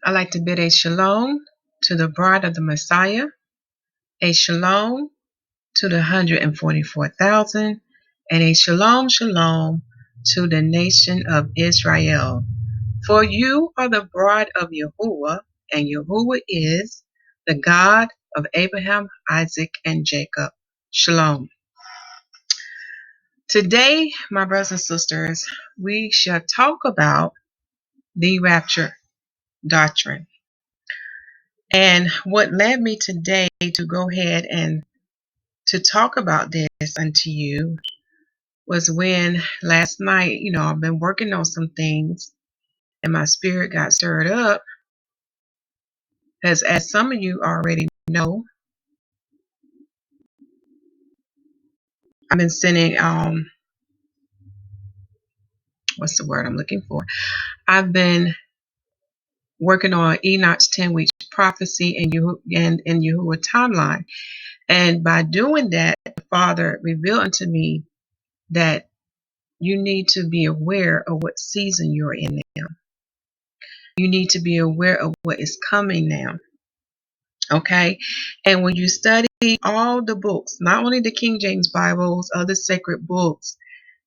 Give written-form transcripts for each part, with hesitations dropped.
I'd like to bid a shalom to the bride of the Messiah, a shalom to the 144,000, and a shalom shalom to the nation of Israel. For you are the bride of Yahuwah, and Yahuwah is the God of Abraham, Isaac, and Jacob. Shalom. Today, my brothers and sisters, we shall talk about the rapture doctrine. And what led me today to go ahead and to talk about this unto you was when last night, I've been working on some things and my spirit got stirred up. As some of you already know, I've been sending, what's the word I'm looking for? I've been working on Enoch's 10-week prophecy and YHUH timeline. And by doing that, the Father revealed unto me that you need to be aware of what season you're in now. You need to be aware of what is coming now. Okay? And when you study all the books, not only the King James Bibles, other sacred books,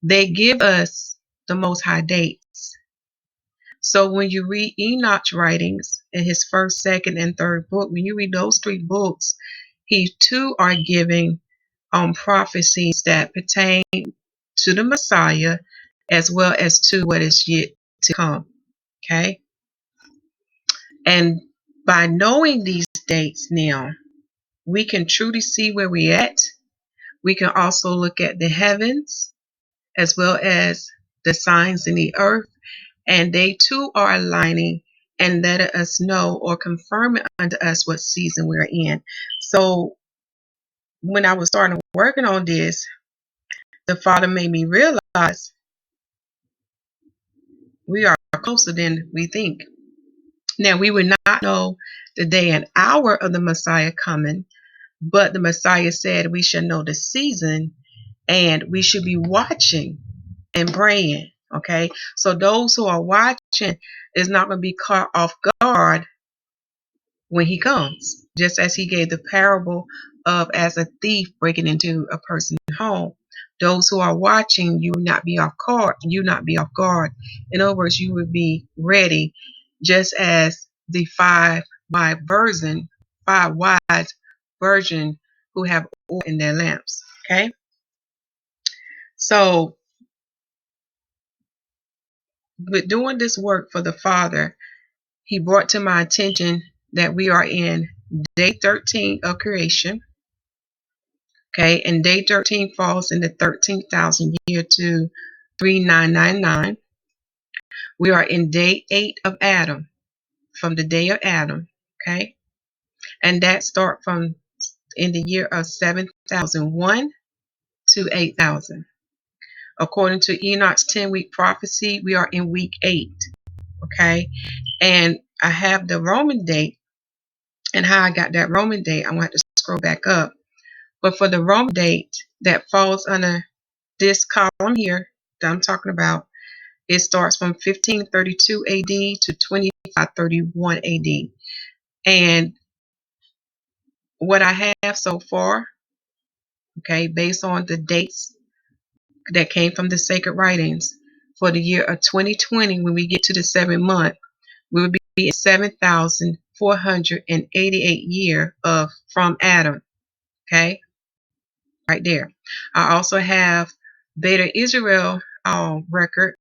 they give us the Most High dates. So when you read Enoch's writings in his first, second, and third book, when you read those three books, he too are giving prophecies that pertain to the Messiah as well as to what is yet to come. Okay? And by knowing these dates now, we can truly see where we're at. We can also look at the heavens as well as the signs in the earth, and they too are aligning and letting us know or confirming unto us what season we're in. So when I was starting working on this, the Father made me realize we are closer than we think. Now, we would not know the day and hour of the Messiah coming, but the Messiah said we should know the season and we should be watching and praying. Okay, so those who are watching is not going to be caught off guard when he comes, just as he gave the parable of as a thief breaking into a person's home. Those who are watching, you will not be off guard. You not be off guard. In other words, you would be ready, just as the five wise virgin who have oil in their lamps. Okay, so with doing this work for the Father, he brought to my attention that we are in day 13 of creation. Okay, and day 13 falls in the 13,000 year to 3999. We are in day 8 of Adam, from the day of Adam. Okay, and that start from in the year of 7001 to 8000. According to Enoch's 10-week prophecy, we are in week 8. Okay, and I have the Roman date, and how I got that Roman date, I'm going to have to scroll back up. But for the Roman date that falls under this column here that I'm talking about, it starts from 1532 AD to 2531 AD. And what I have so far, okay, based on the dates that came from the sacred writings, for the year of 2020, when we get to the 7th month, we will be at 7,488 year of from Adam. Okay, right there. I also have Beta Israel record.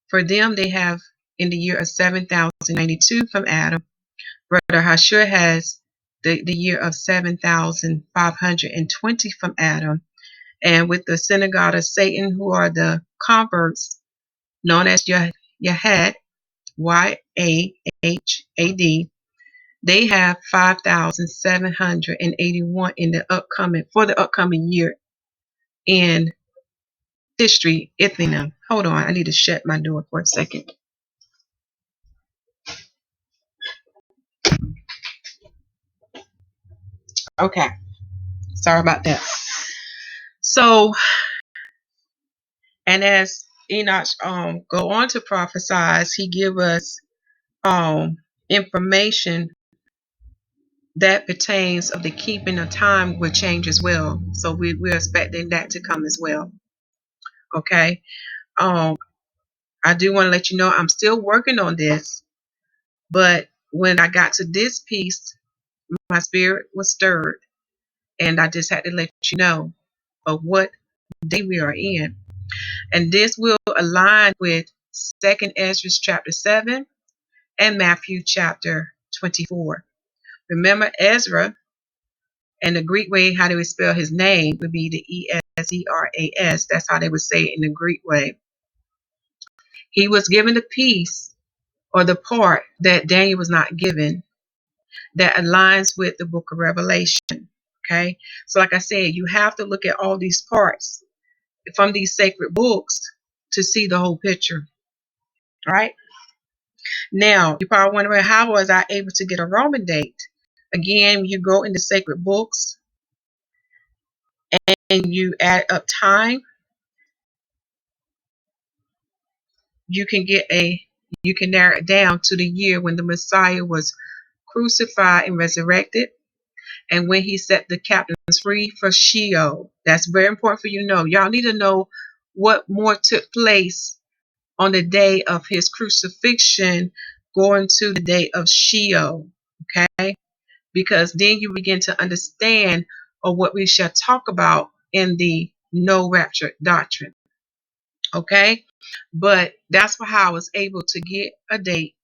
For them, they have in the year of 7,092 from Adam. Brother Yahushua has the year of 7,520 from Adam. And with the synagogue of Satan, who are the converts, known as Yahad, YAHAD, they have 5,781 in the upcoming year in history, Athena. Hold on, I need to shut my door for a second. Okay, sorry about that. So, and as Enoch go on to prophesize, he give us information that pertains of the keeping of time will change as well. So we're expecting that to come as well. Okay. I do want to let you know I'm still working on this, but when I got to this piece, my spirit was stirred, and I just had to let you know of what day we are in. And this will align with 2nd Ezra chapter 7 and Matthew chapter 24. Remember, Ezra, and the Greek way, how they would spell his name would be the Esdras. That's how they would say it in the Greek way. He was given the piece or the part that Daniel was not given that aligns with the book of Revelation. Okay. So like I said, you have to look at all these parts from these sacred books to see the whole picture. All right. Now, you're probably wondering, how was I able to get a Roman date? Again, when you go into sacred books and you add up time, you can narrow it down to the year when the Messiah was crucified and resurrected, and when he set the captives free for Sheol. That's very important for you to know. Y'all need to know what more took place on the day of his crucifixion going to the day of Sheol. Okay? Because then you begin to understand of what we shall talk about in the no rapture doctrine. Okay? But that's how I was able to get a date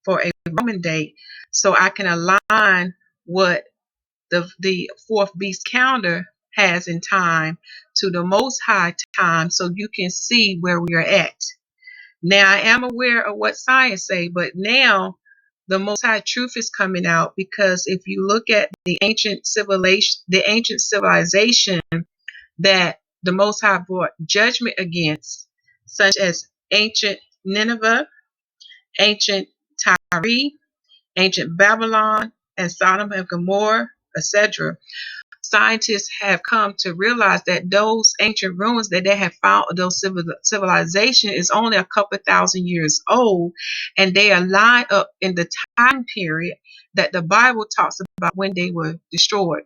for a Roman date, so I can align what the fourth beast calendar has in time to the Most High time, so you can see where we are at. Now, I am aware of what science say, but now the Most High truth is coming out, because if you look at the ancient civilization that the Most High brought judgment against, such as ancient Nineveh, ancient Tyre, ancient Babylon, and Sodom and Gomorrah, etc. Scientists have come to realize that those ancient ruins that they have found of those civilization is only a couple thousand years old, and they are lined up in the time period that the Bible talks about when they were destroyed.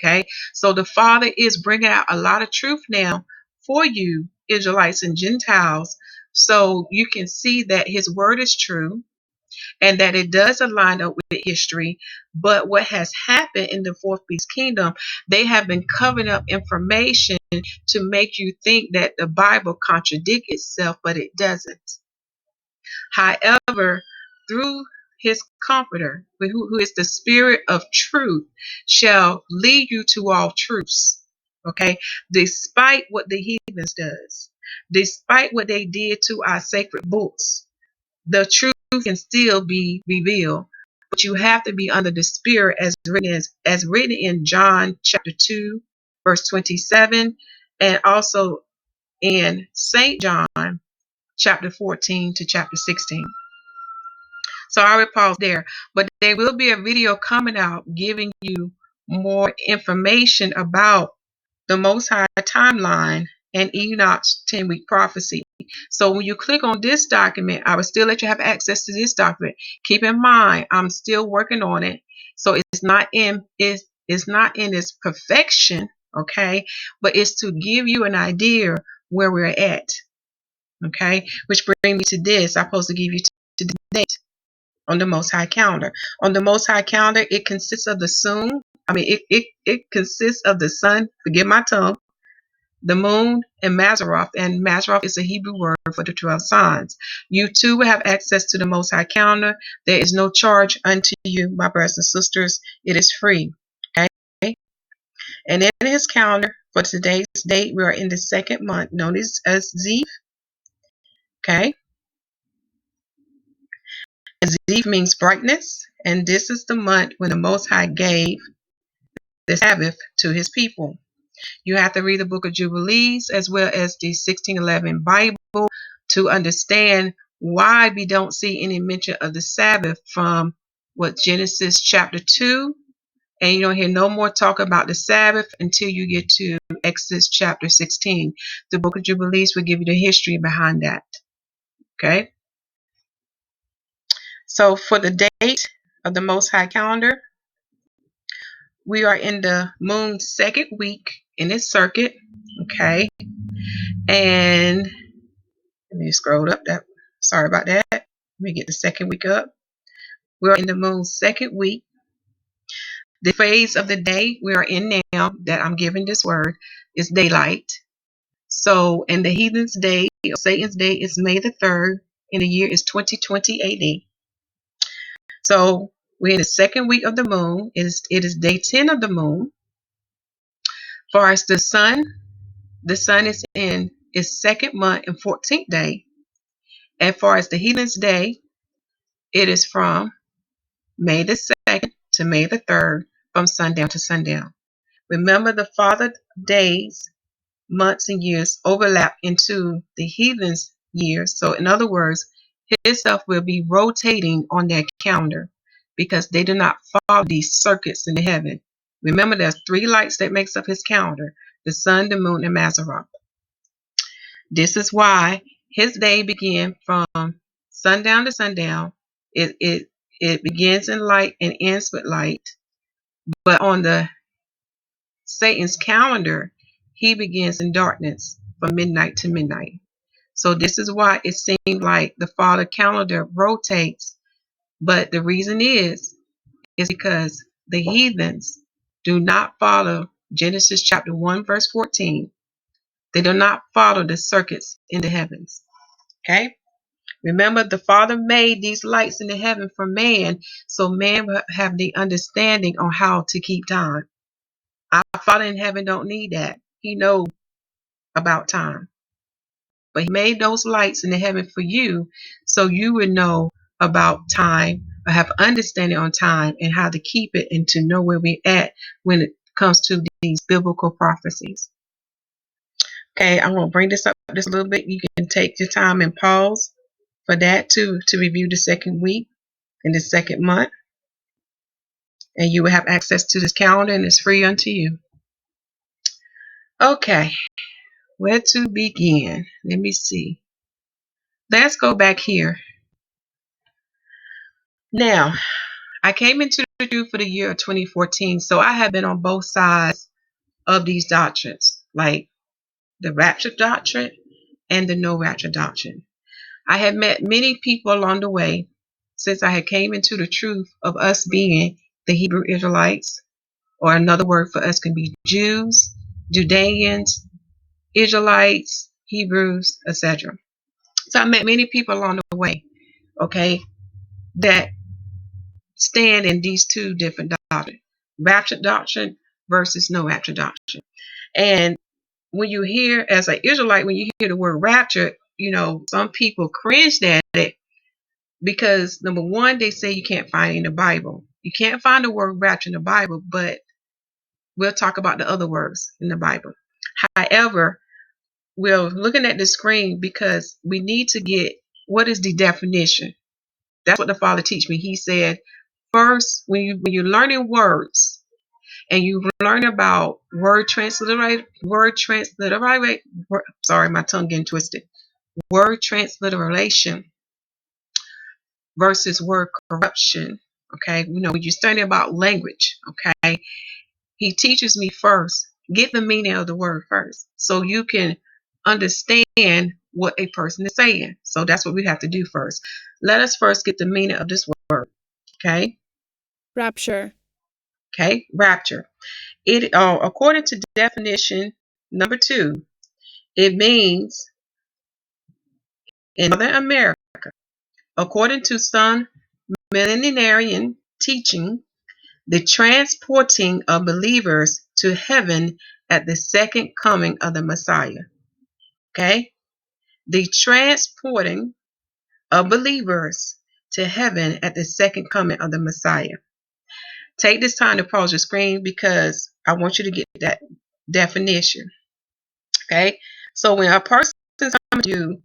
Okay, so the Father is bringing out a lot of truth now for you, Israelites and Gentiles, so you can see that His word is true and that it does align up with history. But what has happened in the fourth beast kingdom, they have been covering up information to make you think that the Bible contradicts itself, but it doesn't. However, through his comforter, who is the spirit of truth, shall lead you to all truths. Okay, despite what the heathens does, despite what they did to our sacred books, the truth can still be revealed, but you have to be under the spirit as written in John chapter 2 verse 27, and also in St. John chapter 14 to chapter 16. So I will pause there, but there will be a video coming out giving you more information about the Most High timeline and Enoch's 10-week prophecy. So when you click on this document, I will still let you have access to this document. Keep in mind, I'm still working on it, so it's not in its perfection, okay? But it's to give you an idea where we're at, okay? Which brings me to this. I'm supposed to give you to the date on the Most High calendar. On the Most High calendar, it consists of the sun. It consists of the sun. Forgive my tongue. The moon and Mazzaroth, and Mazzaroth is a Hebrew word for the 12 signs. You too will have access to the Most High calendar. There is no charge unto you, my brothers and sisters. It is free. Okay? And in his calendar for today's date, we are in the second month, known as Ziv. Okay? And Ziv means brightness, and this is the month when the Most High gave the Sabbath to his people. You have to read the book of Jubilees as well as the 1611 Bible to understand why we don't see any mention of the Sabbath from Genesis chapter 2, and you don't hear no more talk about the Sabbath until you get to Exodus chapter 16. The book of Jubilees will give you the history behind that. Okay? So for the date of the Most High calendar, we are in the moon's second week in its circuit. Okay. And let me scroll up that. Sorry about that. Let me get the second week up. We're in the moon's second week. The phase of the day we are in now that I'm giving this word is daylight. So, and the heathen's day, or Satan's day, is May the 3rd, and the year is 2020 AD. So, we're in the second week of the moon. It is day 10 of the moon. Far as the sun is in its second month and 14th day. As far as the heathen's day, it is from May the 2nd to May the 3rd, from sundown to sundown. Remember, the farther days, months, and years overlap into the heathen's years. So, in other words, his stuff will be rotating on their calendar because they do not follow these circuits in the heaven. Remember, there's 3 lights that makes up his calendar: the sun, the moon, and Mazzaroth. This is why his day began from sundown to sundown. It begins in light and ends with light. But on the Satan's calendar, he begins in darkness from midnight to midnight. So this is why it seems like the farther calendar rotates. But the reason is because the heathens do not follow Genesis chapter 1, verse 14. They do not follow the circuits in the heavens. Okay? Remember, the Father made these lights in the heaven for man, so man will have the understanding on how to keep time. Our Father in heaven don't need that. He knows about time. But he made those lights in the heaven for you, so you would know about time, or have understanding on time and how to keep it, and to know where we're at when it comes to these biblical prophecies. Okay, I'm going to bring this up just a little bit. You can take your time and pause for that to review the second week in the second month. And you will have access to this calendar, and it's free unto you. Okay, where to begin? Let me see. Let's go back here. Now, I came into the truth for the year of 2014, so I have been on both sides of these doctrines, like the Rapture doctrine and the no Rapture doctrine. I have met many people along the way since I had came into the truth of us being the Hebrew Israelites, or another word for us can be Jews, Judeans, Israelites, Hebrews, etc. So I met many people along the way, okay, that stand in these two different doctrines, Rapture doctrine versus no Rapture doctrine. And when you hear, as an Israelite, when you hear the word rapture, some people cringed at it because, number one, they say you can't find it in the Bible. You can't find the word rapture in the Bible, but we'll talk about the other words in the Bible. However, we're looking at the screen because we need to get what is the definition. That's what the Father teach me. He said, first, when you're learning words and you learn about sorry, my tongue getting twisted. Word transliteration versus word corruption. Okay, when you're studying about language, okay, he teaches me first, get the meaning of the word first, so you can understand what a person is saying. So that's what we have to do first. Let us first get the meaning of this word. Okay. Rapture. Okay, rapture. It according to definition number 2, it means in Northern America, according to some millenarian teaching, the transporting of believers to heaven at the second coming of the Messiah. Okay? The transporting of believers to heaven at the second coming of the Messiah. Take this time to pause your screen because I want you to get that definition. Okay? So when a person comes to you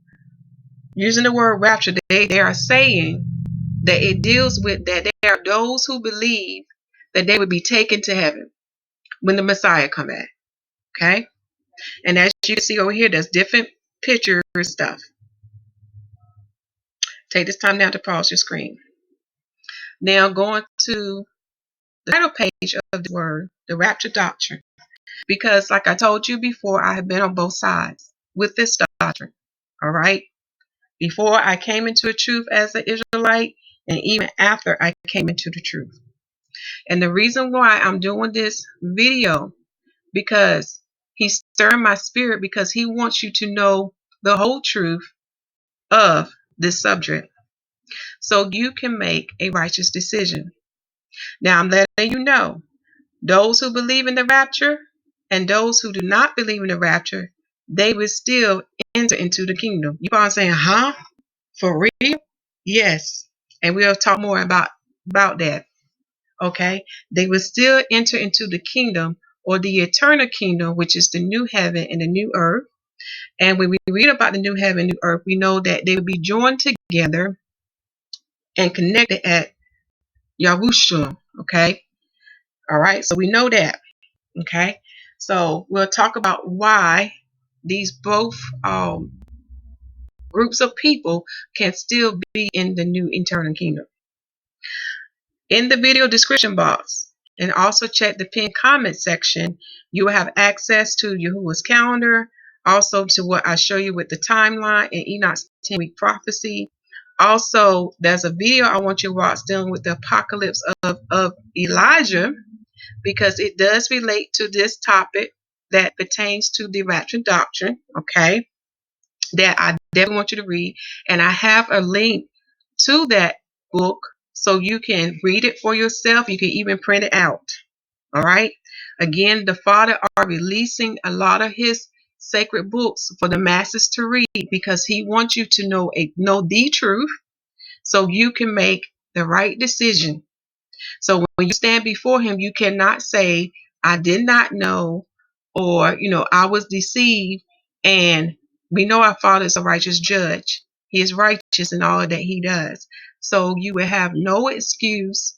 using the word rapture, they are saying that it deals with that there are those who believe that they would be taken to heaven when the Messiah come back. Okay? And as you can see over here, there's different pictures and stuff. Take this time now to pause your screen. Now going to the title page of the word, the Rapture Doctrine, because like I told you before, I have been on both sides with this doctrine. All right. Before I came into the truth as an Israelite, and even after I came into the truth. And the reason why I'm doing this video, because he's stirring my spirit, because he wants you to know the whole truth of this subject, so you can make a righteous decision. Now I'm letting you know, those who believe in the rapture and those who do not believe in the rapture, they will still enter into the kingdom. You know what I'm saying? Huh? For real? Yes. And we'll talk more about that. Okay? They will still enter into the kingdom, or the eternal kingdom, which is the new heaven and the new earth. And when we read about the new heaven and new earth, we know that they will be joined together and connected at Yahushua. Okay? All right? So we know that. Okay? So we'll talk about why these both groups of people can still be in the new eternal kingdom. In the video description box, and also check the pinned comment section, you will have access to Yahuwah's calendar, also to what I show you with the timeline and Enoch's 10-week prophecy. Also, there's a video I want you to watch dealing with the apocalypse of Elijah, because it does relate to this topic that pertains to the rapture doctrine, okay, that I definitely want you to read. And I have a link to that book so you can read it for yourself. You can even print it out. All right. Again, the Father are releasing a lot of his sacred books for the masses to read, because he wants you to know the truth, so you can make the right decision. So when you stand before him, you cannot say, I did not know, or, I was deceived. And we know our Father is a righteous judge. He is righteous in all that he does. So you will have no excuse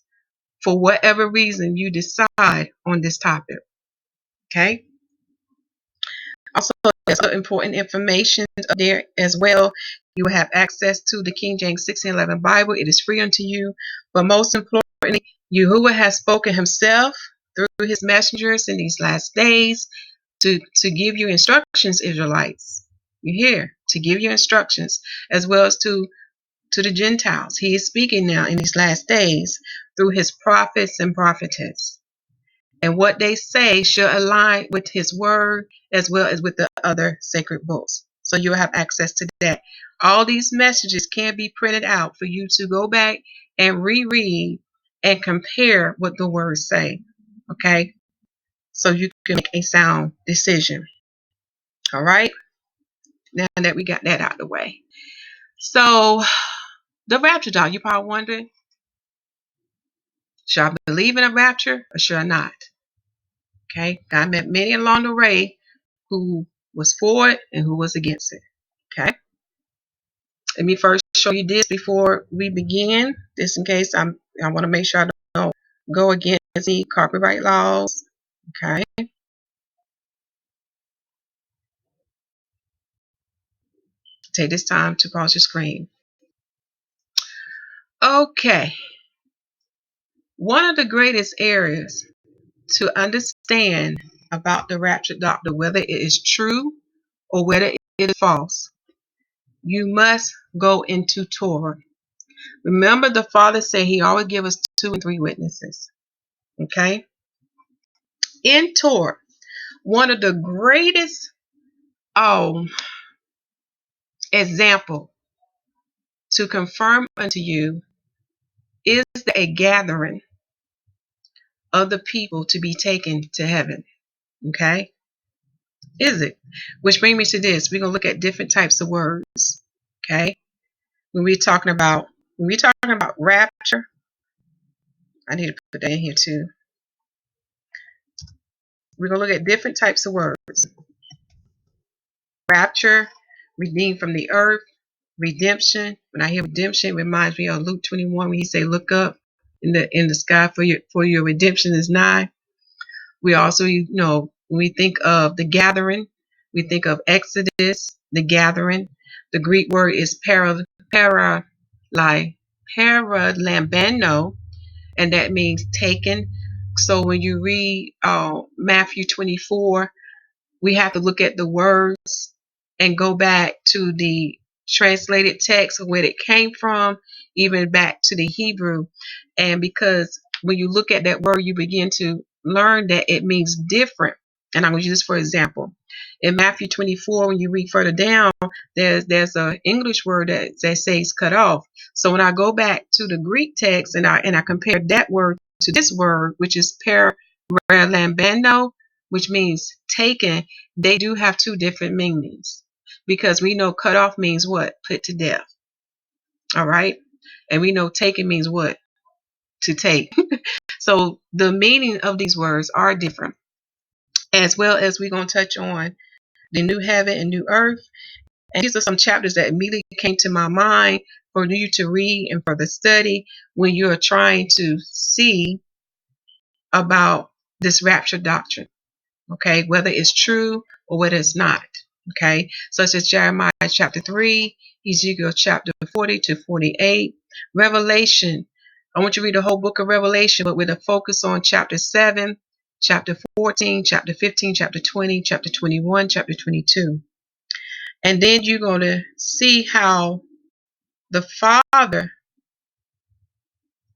for whatever reason you decide on this topic. Okay? Also, there's other important information there as well. You will have access to the King James 1611 Bible. It is free unto you. But most importantly, Yahuwah has spoken himself through his messengers in these last days to give you instructions, Israelites. You hear? To give you instructions, as well as to the Gentiles. He is speaking now in these last days through his prophets and prophetess. And what they say should align with his word, as well as with the other sacred books. So you'll have access to that. All these messages can be printed out for you to go back and reread and compare what the words say. Okay? So you can make a sound decision. All right? Now that we got that out of the way. So the rapture dog, you're probably wondering, should I believe in a rapture or should I not? Okay? I met many along the way who was for it and who was against it. Okay? Let me first show you this before we begin. Just in case I want to make sure I don't go against the copyright laws. Okay? Take this time to pause your screen. Okay. One of the greatest areas to understand about the rapture doctrine, whether it is true or whether it is false, you must go into Torah. Remember, the Father said he always give us 2 and 3 witnesses. Okay? In Torah, one of the greatest example to confirm unto you is a gathering of the people to be taken to heaven. Okay? Is it? Which brings me to this. We're going to look at different types of words. Okay? When we're talking about rapture, I need to put that in here too. We're going to look at different types of words. Rapture, redeemed from the earth, redemption. When I hear redemption, it reminds me of Luke 21 when he say, "Look up in the sky, for your redemption is nigh." We also, when we think of the gathering, we think of Exodus, the gathering. The Greek word is Paralambano, and that means taken. So when you read Matthew 24, we have to look at the words and go back to the translated text of where it came from, even back to the Hebrew. And because when you look at that word, you begin to learn that it means different. And I'm going to use this for example. In Matthew 24, when you read further down, there's an English word that says cut off. So when I go back to the Greek text and I compare that word to this word, which is Paralambano, which means taken, they do have two different meanings, because we know cut off means what? Put to death. All right. And we know taken means what? To take. So the meaning of these words are different, as well as we're going to touch on the new heaven and new earth. And these are some chapters that immediately came to my mind for you to read and for the study when you're trying to see about this rapture doctrine. Okay, whether it's true or whether it's not. Okay, such as Jeremiah chapter 3, Ezekiel chapter 40 to 48, Revelation. I want you to read the whole book of Revelation, but with a focus on chapter 7, chapter 14, chapter 15, chapter 20, chapter 21, chapter 22. And then you're going to see how the Father,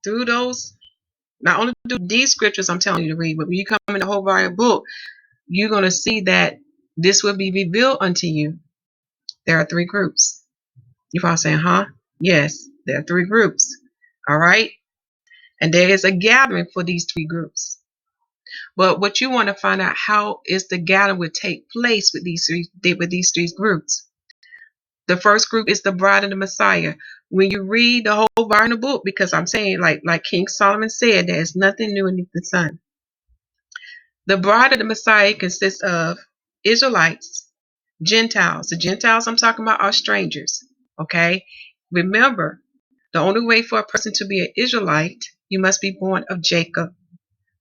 through those, not only through these scriptures I'm telling you to read, but when you come in the whole Bible book, you're going to see that this will be revealed unto you. There are three groups. You're probably saying, huh? Yes, there are three groups. All right. And there is a gathering for these three groups. But what you want to find out, how is the gathering would take place with these three groups. The first group is the bride of the Messiah. When you read the whole Bible book, because I'm saying, like King Solomon said, there is nothing new beneath the sun. The bride of the Messiah consists of Israelites, Gentiles. The Gentiles I'm talking about are strangers. Okay? Remember, the only way for a person to be an Israelite, you must be born of Jacob.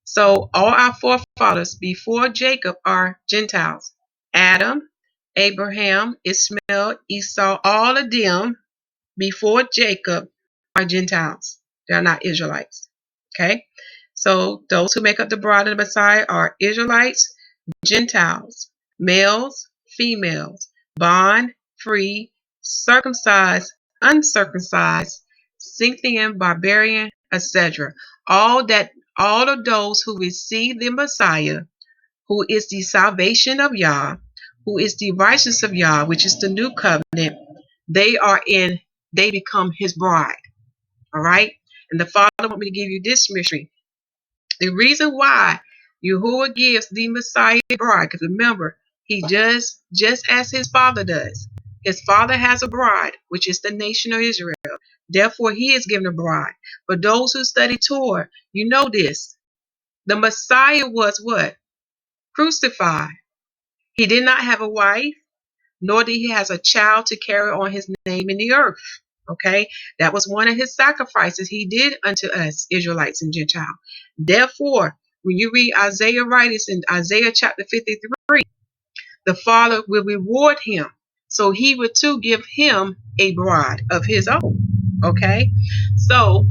So all our forefathers before Jacob are Gentiles. Adam, Abraham, Ishmael, Esau, all of them before Jacob are Gentiles. They are not Israelites. Okay? So those who make up the bride of the Messiah are Israelites, Gentiles, males, females, bond, free, circumcised, uncircumcised, Scythian, barbarian, etc. All of those who receive the Messiah, who is the salvation of Yah, who is the righteousness of Yah, which is the new covenant, they become his bride. All right? And the Father want me to give you this mystery. The reason why Yahuwah gives the Messiah a bride, because remember, he does just as his Father does. His Father has a bride, which is the nation of Israel. Therefore, he is given a bride. For those who study Torah, you know this. The Messiah was what? Crucified. He did not have a wife, nor did he have a child to carry on his name in the earth. Okay, that was one of his sacrifices he did unto us, Israelites and Gentiles. Therefore, when you read Isaiah writings in Isaiah chapter 53, the Father will reward him. So he would too give him a bride of his own. Okay, so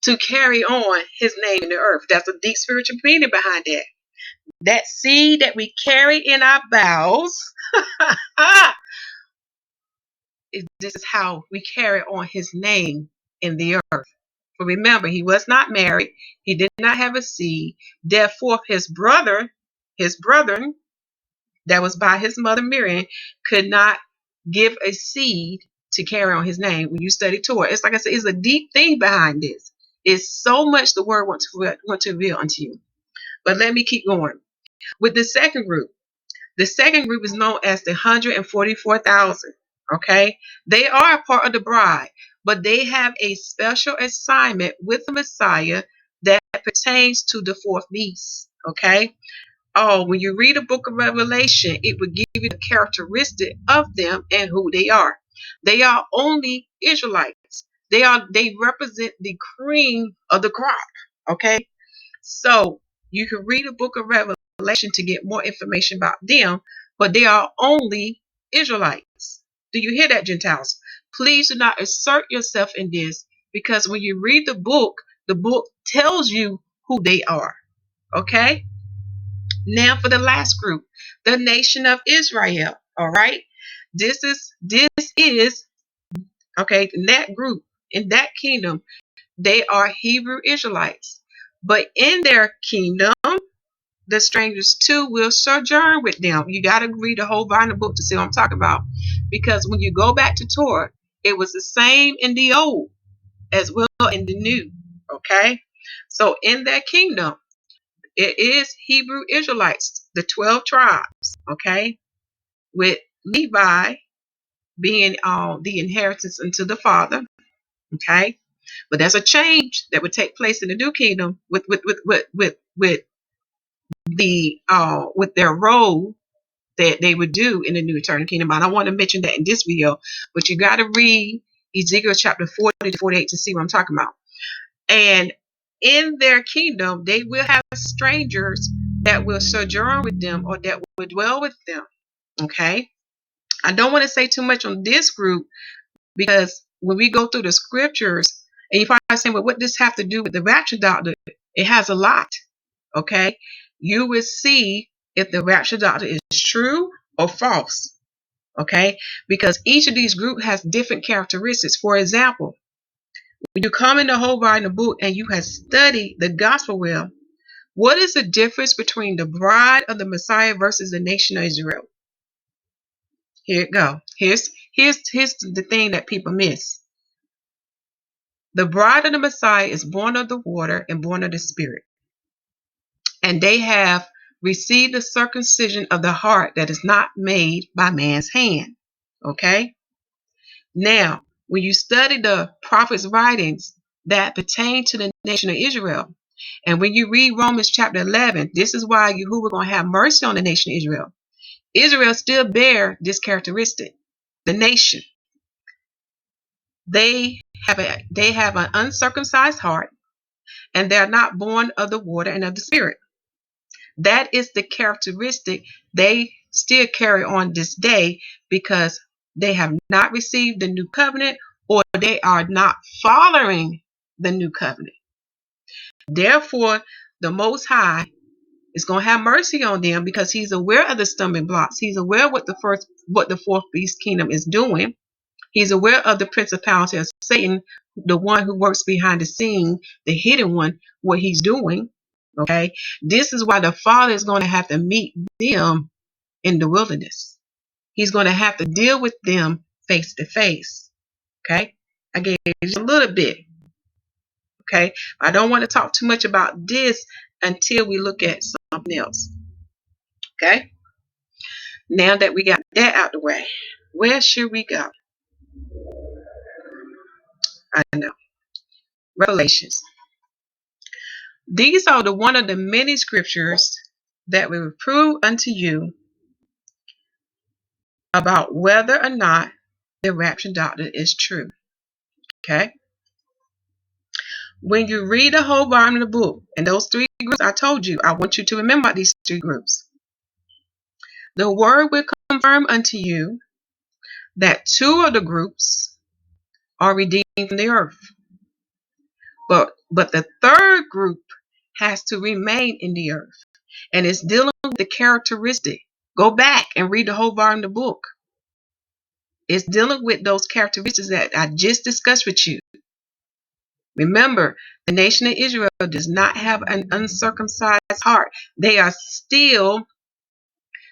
to carry on his name in the earth, that's a deep spiritual meaning behind that. That seed that we carry in our bowels. This is how we carry on his name in the earth. For remember, he was not married. He did not have a seed. Therefore, his brethren, that was by his mother Miriam, could not give a seed to carry on his name. When you study Torah, it's like I said, it's a deep thing behind this. It's so much the word want to reveal unto you. But let me keep going. With the second group is known as the 144,000. Okay, they are a part of the bride, but they have a special assignment with the Messiah that pertains to the fourth beast. Okay, when you read the book of Revelation, it will give you the characteristic of them and who they are. They are only Israelites. They represent the cream of the crop. Okay, so you can read the book of Revelation to get more information about them, but they are only Israelites. Do you hear that, Gentiles? Please do not assert yourself in this, because when you read the book tells you who they are. Okay? Now for the last group, the nation of Israel. All right? This is okay, in that group, in that kingdom, they are Hebrew Israelites. But in their kingdom, the strangers too will sojourn with them. You got to read the whole Bible book to see what I'm talking about. Because when you go back to Torah, it was the same in the old as well in the new. Okay? So in that kingdom, it is Hebrew Israelites, the 12 tribes. Okay? With Levi being the inheritance unto the Father. Okay? But there's a change that would take place in the new kingdom with their role that they would do in the new eternal kingdom. I don't want to mention that in this video, but you got to read Ezekiel chapter 40 to 48 to see what I'm talking about. And in their kingdom, they will have strangers that will sojourn with them or that will dwell with them. Okay? I don't want to say too much on this group, because when we go through the scriptures, and you probably saying, well, what does this have to do with the rapture doctrine? It has a lot. Okay? You will see if the rapture doctrine is true or false. Okay? Because each of these groups has different characteristics. For example, when you come in the whole Bible book and you have studied the gospel well, what is the difference between the bride of the Messiah versus the nation of Israel? Here it go. Here's the thing that people miss. The bride of the Messiah is born of the water and born of the Spirit. And they have received the circumcision of the heart that is not made by man's hand. Okay? Now, when you study the prophets' writings that pertain to the nation of Israel, and when you read Romans chapter 11, this is why Yahuwah going to have mercy on the nation of Israel. Israel still bear this characteristic. The nation. They have an uncircumcised heart, and they are not born of the water and of the Spirit. That is the characteristic they still carry on this day, because they have not received the new covenant, or they are not following the new covenant. Therefore, the Most High is going to have mercy on them, because he's aware of the stumbling blocks. He's aware what the fourth beast kingdom is doing. He's aware of the principality of Satan, the one who works behind the scene, the hidden one, what he's doing. Okay, this is why the Father is going to have to meet them in the wilderness. He's going to have to deal with them face to face. Okay, I gave you a little bit. Okay, I don't want to talk too much about this until we look at something else. Okay, now that we got that out the way, where should we go? I know. Revelations. These are one of the many scriptures that will prove unto you about whether or not the rapture doctrine is true. Okay? When you read the whole Bible in the book, and those three groups I told you, I want you to remember these three groups. The word will confirm unto you that two of the groups are redeemed from the earth. But the third group has to remain in the earth. And it's dealing with the characteristic. Go back and read the whole Bible in the book. It's dealing with those characteristics that I just discussed with you. Remember, the nation of Israel does not have an uncircumcised heart. They are still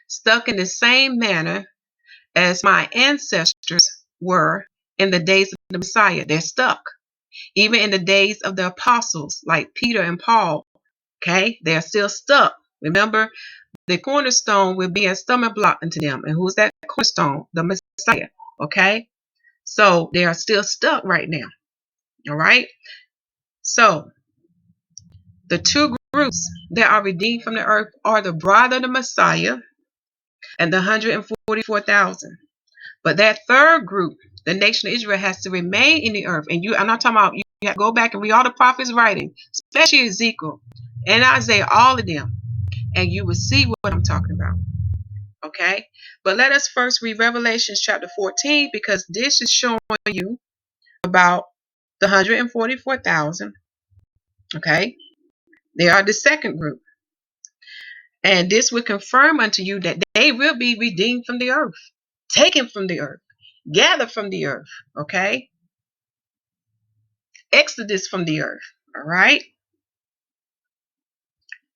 stuck in the same manner as my ancestors were in the days of the Messiah. They're stuck. Even in the days of the apostles, like Peter and Paul, okay, they're still stuck. Remember, the cornerstone will be a stumbling block unto them. And who's that cornerstone? The Messiah, okay? So they are still stuck right now, all right? So the two groups that are redeemed from the earth are the bride of the Messiah and the 144,000. But that third group, the nation of Israel, has to remain in the earth. And I'm not talking about, you have to go back and read all the prophets' writing, especially Ezekiel and Isaiah, all of them, and you will see what I'm talking about. Okay, but let us first read Revelation chapter 14, because this is showing you about the 144,000. Okay, they are the second group, and this will confirm unto you that they will be redeemed from the earth, taken from the earth, gathered from the earth. Okay, exodus from the earth. All right,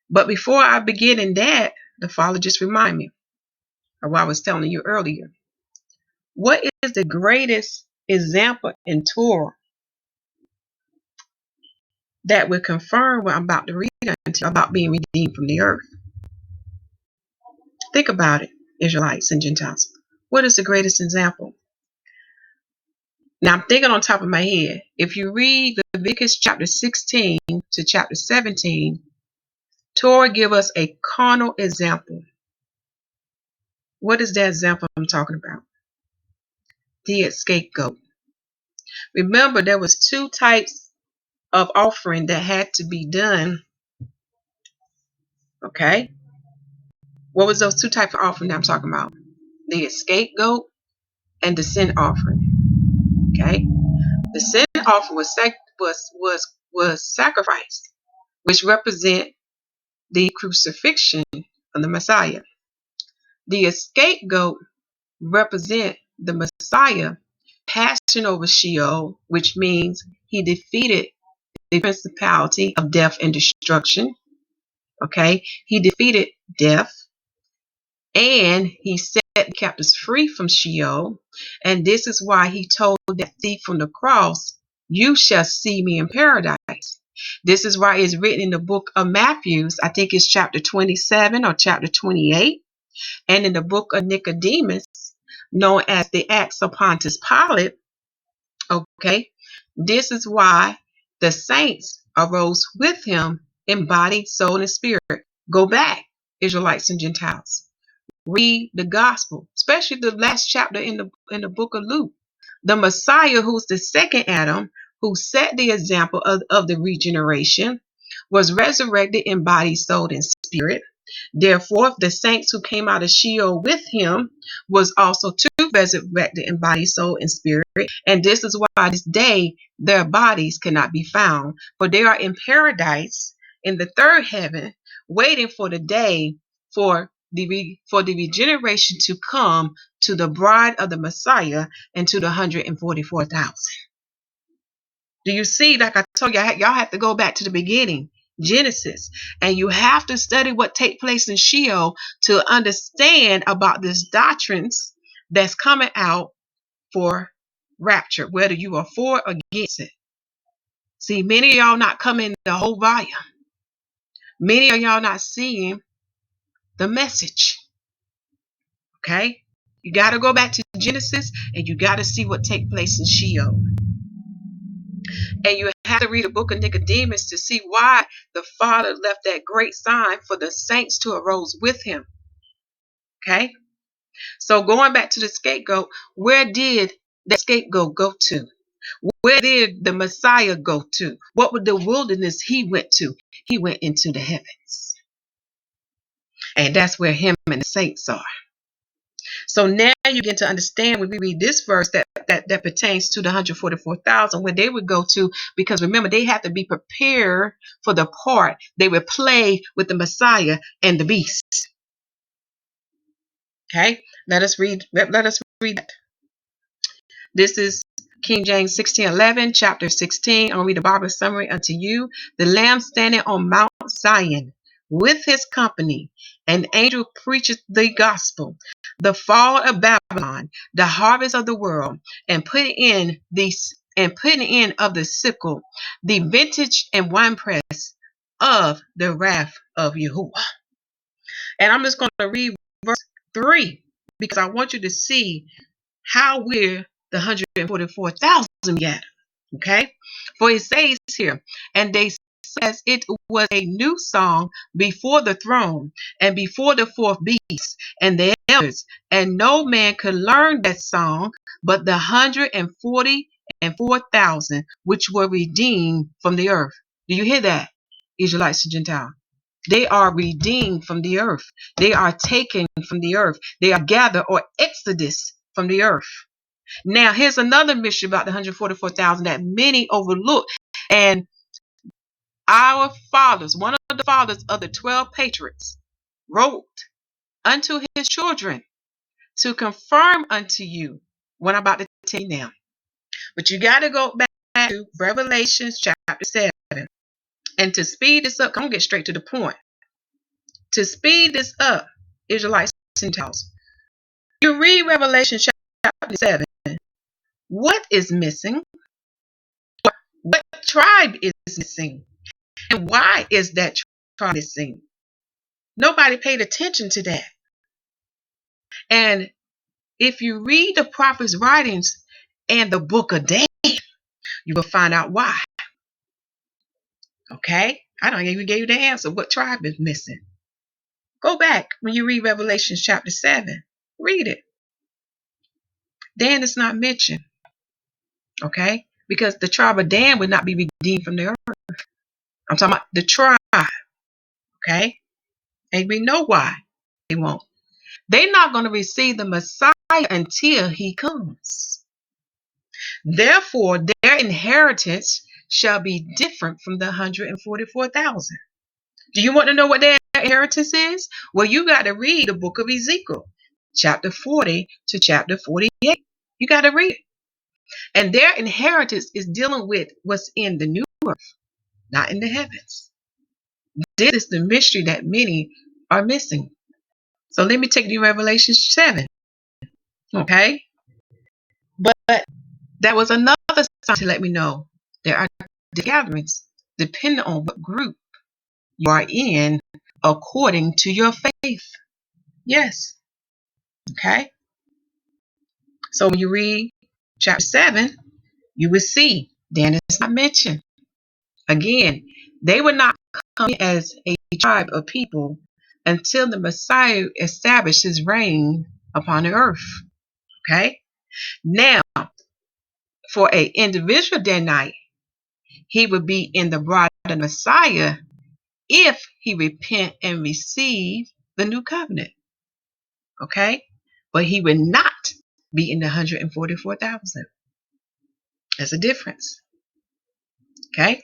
but before I begin in that, the Father just remind me of what I was telling you earlier. What is the greatest example in Torah that will confirm what I'm about to read unto you about being redeemed from the earth? Think about it, Israelites and Gentiles. What is the greatest example? Now I'm thinking on top of my head. If you read Leviticus chapter 16 to chapter 17, Torah give us a carnal example. What is that example I'm talking about? The scapegoat. Remember, there was two types of offering that had to be done. Okay, what was those two types of offering that I'm talking about? The scapegoat and the sin offering. Okay, the sin offering was sacrificed, which represent the crucifixion of the Messiah. The scapegoat represent the Messiah passing over Sheol, which means he defeated the principality of death and destruction. Okay, he defeated death, and he set the captives free from Sheol. And this is why he told that thief on the cross, "You shall see me in paradise." This is why it's written in the book of Matthew, I think it's chapter 27 or chapter 28, and in the book of Nicodemus, known as the Acts of Pontius Pilate. Okay, this is why the saints arose with him in body, soul, and spirit. Go back, Israelites and Gentiles. Read the gospel, especially the last chapter in the book of Luke. The Messiah, who's the second Adam, who set the example of the regeneration, was resurrected in body, soul, and spirit. Therefore, the saints who came out of Sheol with him was also too resurrected in body, soul, and spirit. And this is why this day their bodies cannot be found, for they are in paradise in the third heaven, waiting for the day for the regeneration to come to the bride of the Messiah and to the 144,000. Do you see? Like I told you, y'all have to go back to the beginning, Genesis, and you have to study what take place in Sheol to understand about these doctrines that's coming out for rapture, whether you are for or against it. See, many of y'all not coming the whole volume. Many of y'all not seeing the message. Okay? You got to go back to Genesis and you got to see what take place in Sheol. And you have to read the book of Nicodemus to see why the Father left that great sign for the saints to arose with him. Okay? So going back to the scapegoat, where did that scapegoat go to? Where did the Messiah go to? What was the wilderness he went to? He went into the heavens. And that's where him and the saints are. So now you begin to understand when we read this verse that pertains to the 144,000, where they would go to, because remember, they have to be prepared for the part they would play with the Messiah and the beast. Okay, let us read that. This is King James 16:11, chapter 16. I'll read the Bible summary unto you. The Lamb standing on Mount Zion with his company, an angel preacheth the gospel, the fall of Babylon, the harvest of the world, and putting in of the sickle, the vintage and winepress of the wrath of Yahuwah. And I'm just going to read verse 3 because I want you to see how we're the 144,000 yet. Okay? For it says here, and they says it was a new song before the throne and before the fourth beast and the elders, and no man could learn that song but the 144,000 which were redeemed from the earth. Do you hear that, Israelites and Gentiles? They are redeemed from the earth. They are taken from the earth. They are gathered or exodus from the earth. Now, here's another mystery about the 144,000 that many overlook. And our fathers, one of the fathers of the 12 patriarchs, wrote unto his children to confirm unto you what I'm about to tell you now. But you got to go back to Revelation chapter 7. And to speed this up, I'm going to get straight to the point. To speed this up, Israelites, Gentiles, you read Revelation chapter 7. What is missing? What tribe is missing? And why is that tribe missing? Nobody paid attention to that. And if you read the prophet's writings and the book of Daniel, you will find out why. Okay? I don't even give you the answer. What tribe is missing? Go back when you read Revelation chapter 7. Read it. Dan is not mentioned. Okay? Because the tribe of Dan would not be redeemed from the earth. I'm talking about the tribe. Okay? And we know why they won't. They're not going to receive the Messiah until he comes. Therefore, their inheritance shall be different from the 144,000. Do you want to know what their inheritance is? Well, you got to read the book of Ezekiel, chapter 40 to chapter 48. You got to read it. And their inheritance is dealing with what's in the new earth, not in the heavens. This is the mystery that many are missing. So let me take you to Revelation 7. Okay? But that was another sign to let me know there are gatherings depending on what group you are in according to your faith. Yes. Okay? So when you read chapter 7, you will see Dan is not mentioned. Again, they would not come in as a tribe of people until the Messiah established his reign upon the earth. Okay? Now, for an individual Danite, he would be in the bride of the Messiah if he repent and receive the new covenant. Okay? But he would not be in the 144,000. There's a difference. Okay?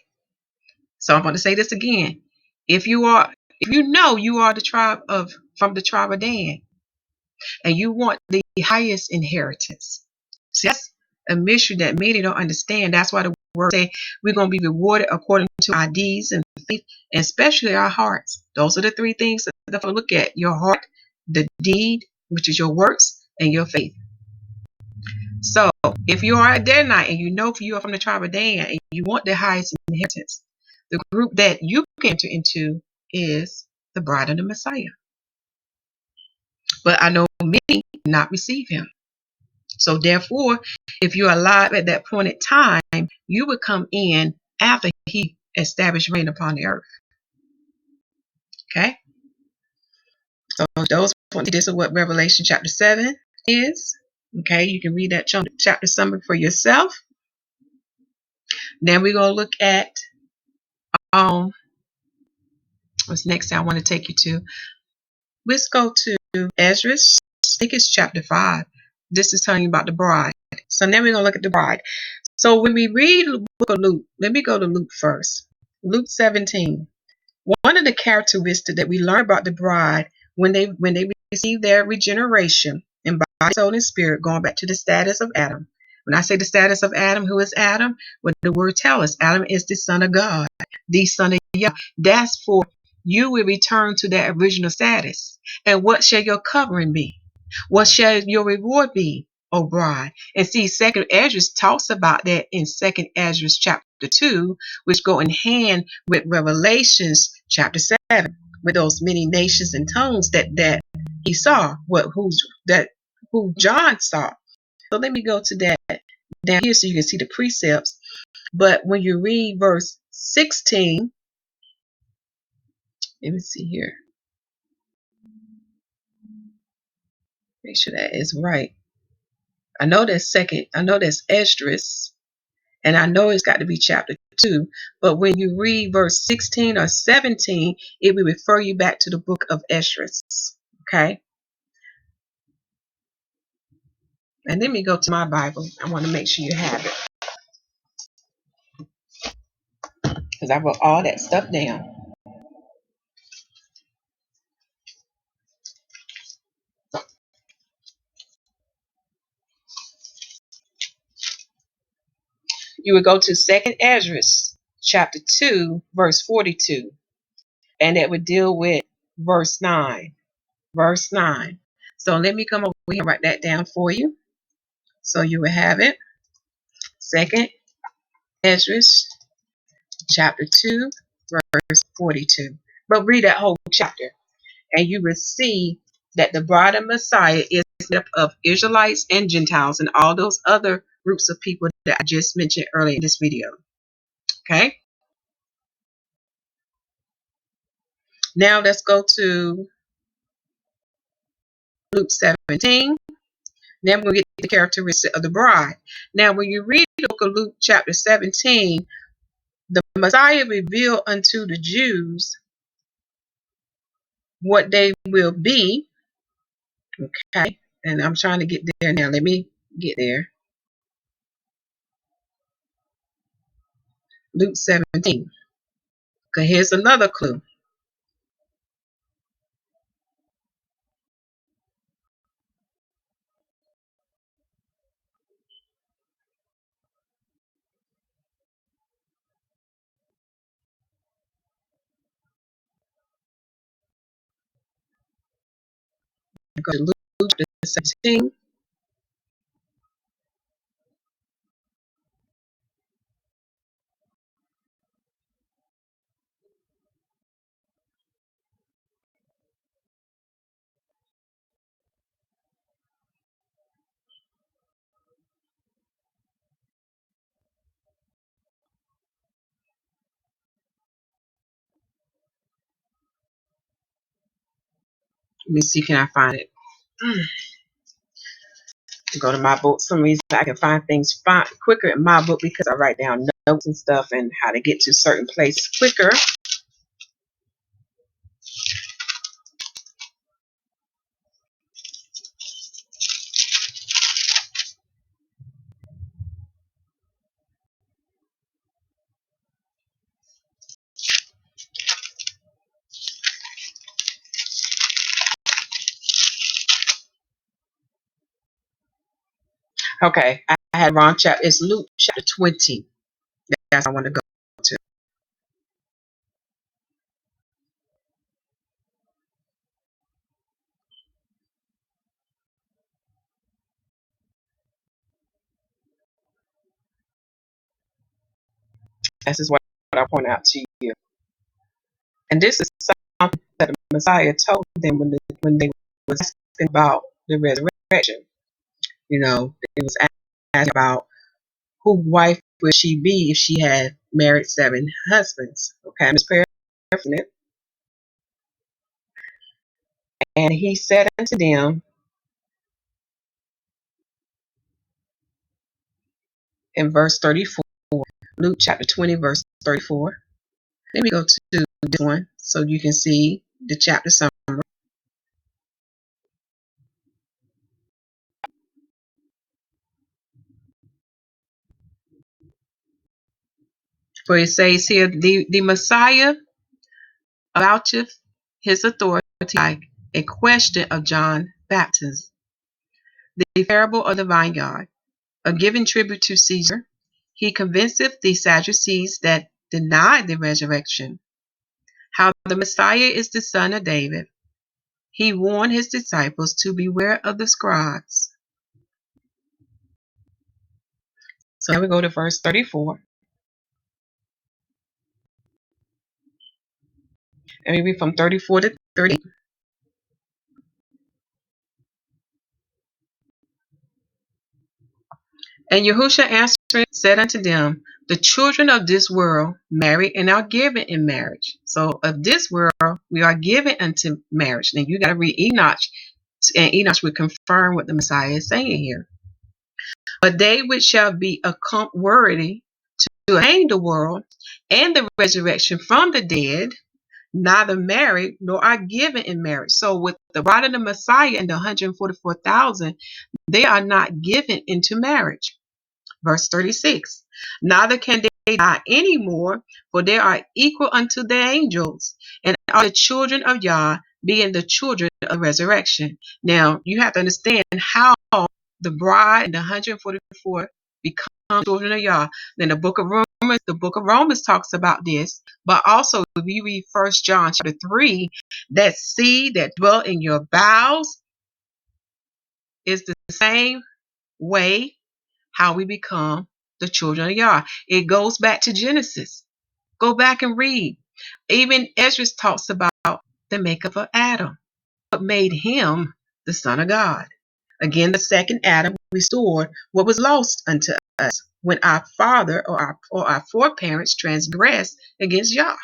So I'm going to say this again. If you know you are from the tribe of Dan, and you want the highest inheritance. See, that's a mystery that many don't understand. That's why the word say we're going to be rewarded according to our deeds and faith, and especially our hearts. Those are the three things that I look at: your heart, the deed, which is your works, and your faith. So if you are a Danite and you know you are from the tribe of Dan and you want the highest inheritance, the group that you can enter into is the bride of the Messiah. But I know many not receive him. So therefore, if you're alive at that point in time, you would come in after he established reign upon the earth. Okay? So this is what Revelation chapter 7 is. Okay, you can read that chapter summary for yourself. Then we're going to look at what's next I want to take you to. Let's go to Ezra. I think it's chapter 5. This is telling you about the bride. So then we're going to look at the bride. So when we read the book of Luke, let me go to Luke first. Luke 17. One of the characteristics that we learn about the bride when they receive their regeneration in body, soul, and spirit, going back to the status of Adam. When I say the status of Adam, who is Adam? What the word tells us, Adam is the son of God, the son of Yah. That's for you will return to that original status. And what shall your covering be? What shall your reward be, O bride? And see, Second Ezra talks about that in Second Ezra chapter 2, which go in hand with Revelations chapter 7, with those many nations and tongues that he saw, who John saw. So let me go to that down here so you can see the precepts. But when you read verse 16, let me see here. Make sure that is right. I know that's Esdras, And I know it's got to be chapter 2, but when you read verse 16 or 17, it will refer you back to the book of Esdras. Okay? And let me go to my Bible. I want to make sure you have it, because I wrote all that stuff down. You would go to 2nd Esdras, chapter 2, verse 42, and it would deal with verse 9. Verse 9. So let me come over here and write that down for you. So you will have it. 2nd Esdras, chapter 2, verse 42. But read that whole chapter, and you will see that the bride of Messiah is made up of Israelites and Gentiles and all those other groups of people that I just mentioned earlier in this video. Okay? Now let's go to Luke 17. Then we're going to get the characteristics of the bride. Now, when you read the book of Luke chapter 17, the Messiah revealed unto the Jews what they will be. Okay? And I'm trying to get there now. Let me get there. Luke 17. Okay, here's another clue. Go to Luke chapter 17. Let me see, can I find it? Go to my book. For some reason I can find things quicker in my book because I write down notes and stuff and how to get to certain places quicker. Okay, I had wrong chapter. It's Luke chapter 20. That's what I want to go to. This is what I point out to you. And this is something that the Messiah told them when they was asking about the resurrection. You know, it was asking about whose wife would she be if she had married 7 husbands. Okay, I'm just paraphrasing it. And he said unto them in verse 34, Luke chapter 20, verse 34. Let me go to this one so you can see the chapter summary. For it says here, the Messiah voucheth his authority like a question of John Baptist. The parable of the vineyard, of giving tribute to Caesar, he convinceth the Sadducees that deny the resurrection. How the Messiah is the son of David. He warned his disciples to beware of the scribes. So now we go to verse 34. And we read from 34 to 38. And Yahushua answering said unto them, the children of this world marry and are given in marriage. So of this world we are given unto marriage. Now you got to read Enoch, and Enoch will confirm what the Messiah is saying here. But they which shall be worthy to attain the world and the resurrection from the dead, neither married nor are given in marriage. So with the bride of the Messiah and the 144,000, they are not given into marriage. Verse 36, neither can they die anymore, for they are equal unto the angels, and are the children of Yah, being the children of resurrection. Now, you have to understand how the bride and the 144 become children of Yah. Then the book of Romans talks about this, but also if you read 1 John chapter 3, that seed that dwell in your bowels is the same way how we become the children of Yah. It goes back to Genesis. Go back and read. Even Ezra talks about the makeup of Adam, what made him the son of God. Again, the second Adam restored what was lost unto us when our father or our foreparents transgressed against Yah.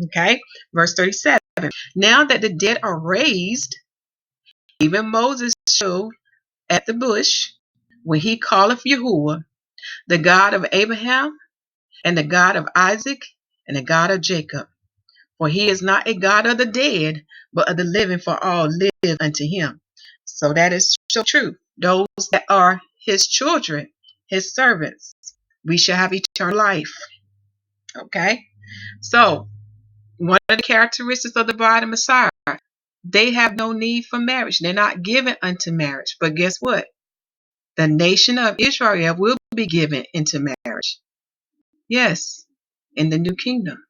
Okay, verse 37. Now that the dead are raised, even Moses showed at the bush when he calleth Yahuwah, the God of Abraham and the God of Isaac and the God of Jacob. For he is not a God of the dead, but of the living, for all live unto him. So that is so true. Those that are his children, his servants, we shall have eternal life. Okay? So, one of the characteristics of the bride of Messiah, they have no need for marriage. They're not given unto marriage. But guess what? The nation of Israel will be given into marriage. Yes, in the new kingdom.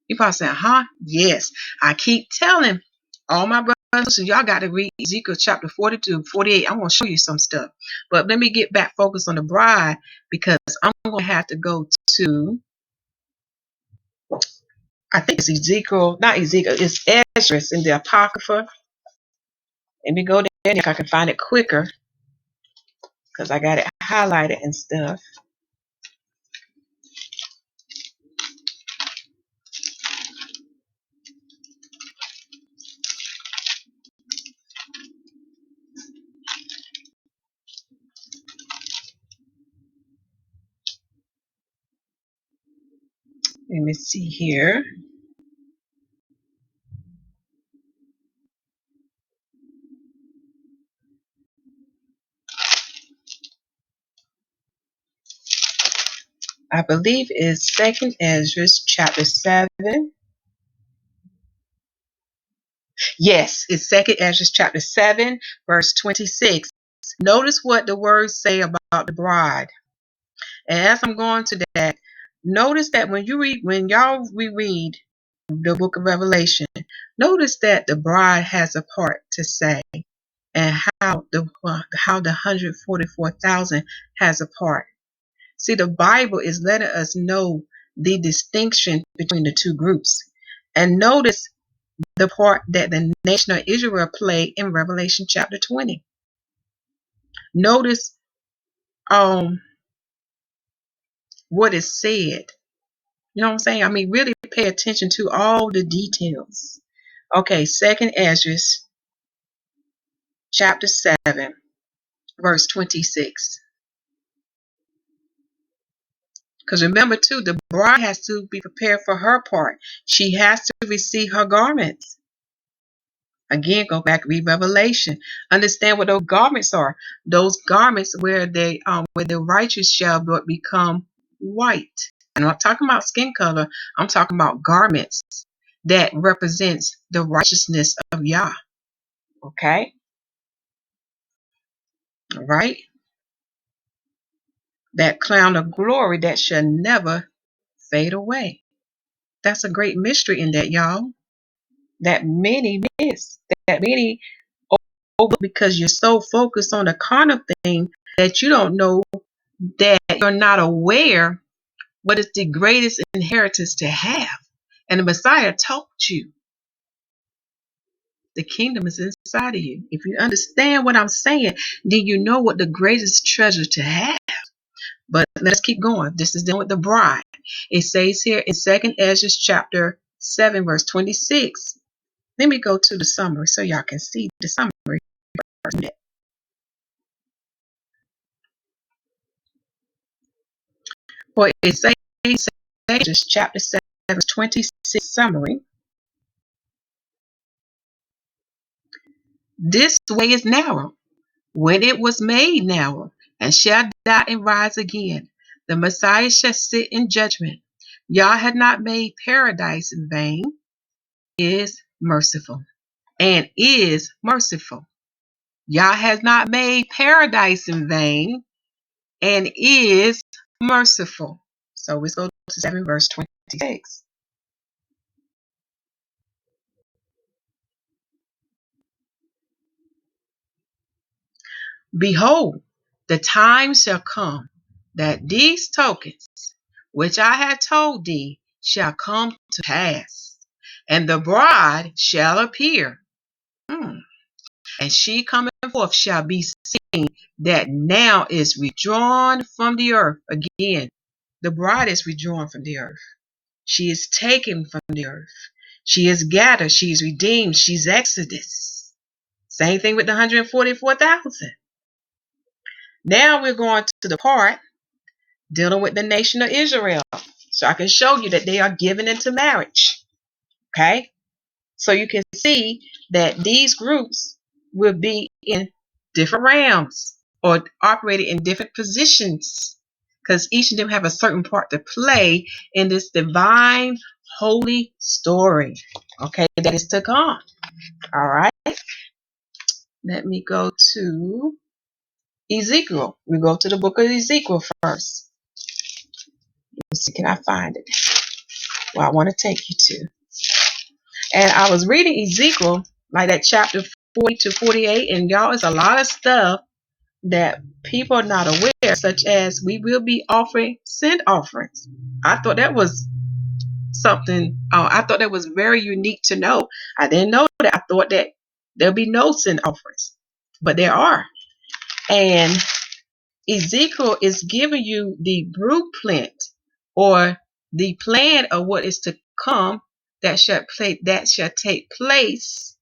You probably saying, huh? Yes. I keep telling all my brothers, so y'all got to read Ezekiel chapter 42, 48. I'm going to show you some stuff. But let me get back focused on the bride, because I'm going to have to go to, I think it's Ezekiel, not Ezekiel, it's Ezra in the Apocrypha. Let me go there if I can find it quicker, because I got it highlighted and stuff. Let me see here. I believe it's Second Ezra chapter 7. Yes, it's Second Ezra chapter 7, verse 26. Notice what the words say about the bride. And as I'm going to that, notice that when y'all reread the book of Revelation, notice that the bride has a part to say, and how the 144,000 has a part. See, the Bible is letting us know the distinction between the two groups. And notice the part that the nation of Israel played in Revelation chapter 20. Notice what is said. You know what I'm saying? I mean, really pay attention to all the details. Okay, Second Ezra chapter 7, verse 26. Because remember too, the bride has to be prepared for her part. She has to receive her garments. Again, go back, read Revelation. Understand what those garments are. Those garments where the righteous shall become white. And I'm not talking about skin color. I'm talking about garments that represents the righteousness of Yah. Okay? All right? That crown of glory that shall never fade away. That's a great mystery in that, y'all. That many miss. That many over, because you're so focused on the carnal thing that you don't know, that you're not aware what is the greatest inheritance to have. And the Messiah taught you. The kingdom is inside of you. If you understand what I'm saying, then you know what the greatest treasure to have. But let's keep going. This is dealing with the bride. It says here in 2nd Ezra chapter 7, verse 26. Let me go to the summary so y'all can see the summary. For it says chapter 7, 26 summary. This way is narrow, when it was made narrow, and shall die and rise again. The Messiah shall sit in judgment. Yah had not made paradise in vain, is merciful, and is merciful. Yah has not made paradise in vain, and is merciful. So let's go to 7 verse 26. Behold, the time shall come that these tokens which I have told thee shall come to pass, and the bride shall appear, and she coming forth shall be seen that now is withdrawn from the earth. Again, the bride is withdrawn from the earth. She is taken from the earth. She is gathered. She is redeemed. She's Exodus. Same thing with the 144,000. Now we're going to the part dealing with the nation of Israel. So I can show you that they are given into marriage. Okay? So you can see that these groups will be in different realms or operated in different positions, because each of them have a certain part to play in this divine holy story, okay, that is to come. All right, let me go to Ezekiel. We go to the book of Ezekiel first. Let's see, can I find it? Well, I want to take you to. And I was reading Ezekiel, like that chapter 40 to 48, and y'all, it's a lot of stuff that people are not aware, such as we will be offering sin offerings. I thought that was something, I thought that was very unique to know. I didn't know that. I thought that there'll be no sin offerings, but there are. And Ezekiel is giving you the blueprint or the plan of what is to come that shall take place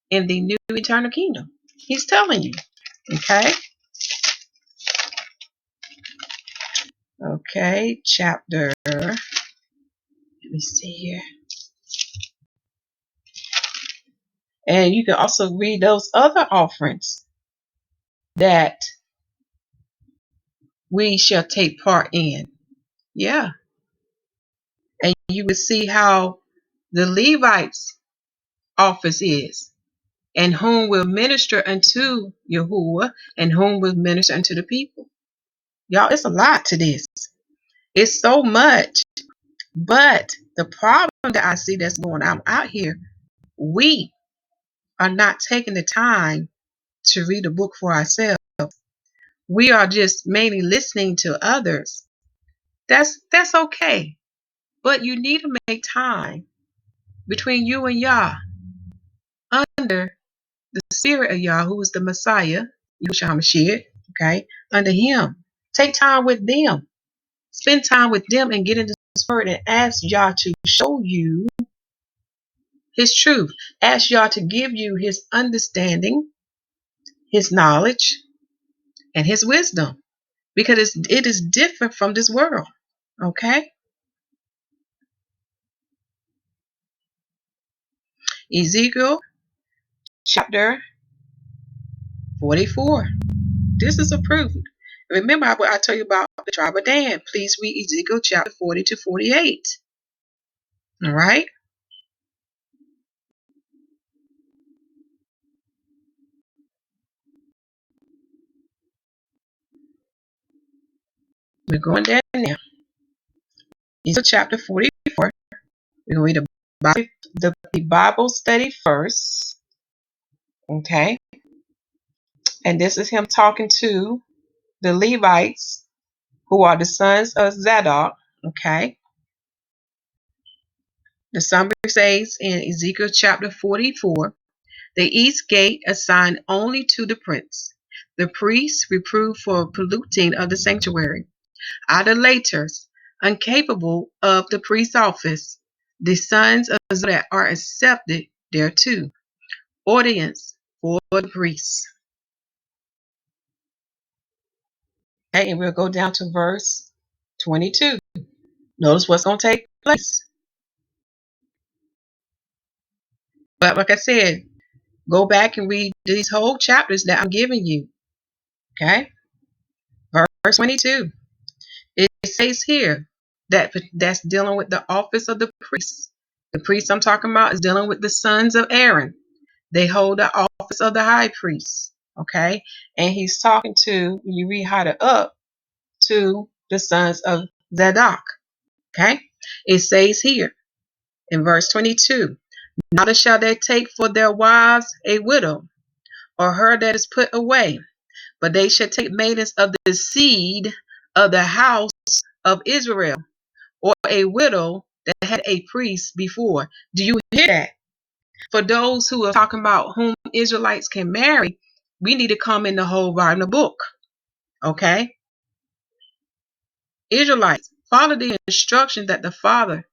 in the new eternal kingdom. He's telling you. Okay. Okay. Chapter. Let me see here. And you can also read those other offerings that we shall take part in. Yeah. And you will see how the Levites' office is, and whom will minister unto Yahuwah, and whom will minister unto the people. Y'all, it's a lot to this. It's so much. But the problem that I see that's going on out here, we are not taking the time to read the book for ourselves. We are just mainly listening to others. That's okay. But you need to make time between you and Yah, under the spirit of Yah, who is the Messiah, Yahushua HaMashyah, okay, under him. Take time with them. Spend time with them and get into this word and ask Yah to show you his truth. Ask Yah to give you his understanding, his knowledge, and his wisdom. Because it is different from this world. Okay? Ezekiel chapter 44. This is approved. Remember what I told you about the tribe of Dan. Please read Ezekiel chapter 40 to 48. All right? We're going there now. Ezekiel chapter 44. We're going to read the Bible study first. Okay? And this is him talking to the Levites, who are the sons of Zadok. Okay? The summary says in Ezekiel chapter 44, the east gate assigned only to the prince, the priests reproved for polluting of the sanctuary, idolaters incapable of the priest's office, the sons of Zadok are accepted thereto, audience for the priests. Okay, and we'll go down to verse 22. Notice what's going to take place. But like I said, go back and read these whole chapters that I'm giving you. Okay? Verse 22. It says here that's dealing with the office of the priest. The priest I'm talking about is dealing with the sons of Aaron. They hold the office of the high priest. Okay? And he's talking to, when you read higher up, to the sons of Zadok. Okay? It says here in verse 22, neither shall they take for their wives a widow, or her that is put away, but they shall take maidens of the seed of the house of Israel, or a widow that had a priest before. Do you hear that? For those who are talking about whom Israelites can marry, we need to come in the whole volume of the book. Okay? Israelites, follow the instructions that the Father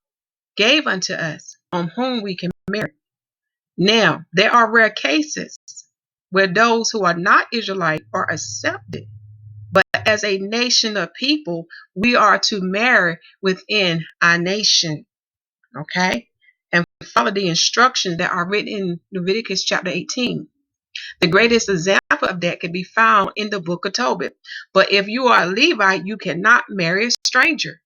gave unto us on whom we can marry. Now, there are rare cases where those who are not Israelite are accepted. But as a nation of people, we are to marry within our nation. Okay? And follow the instructions that are written in Leviticus chapter 18. The greatest example of that can be found in the book of Tobit. But if you are a Levite, you cannot marry a stranger.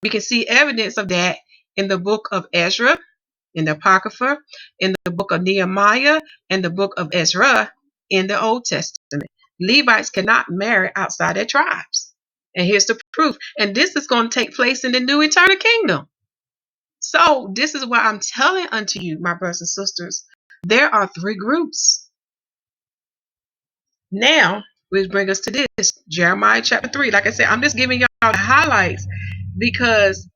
We can see evidence of that in the book of Ezra, in the Apocrypha, in the book of Nehemiah, and the book of Ezra in the Old Testament. Levites cannot marry outside their tribes. And here's the proof. And this is going to take place in the new eternal kingdom. So this is what I'm telling unto you, my brothers and sisters. There are three groups. Now, which brings us to this, Jeremiah chapter 3. Like I said, I'm just giving y'all the highlights because,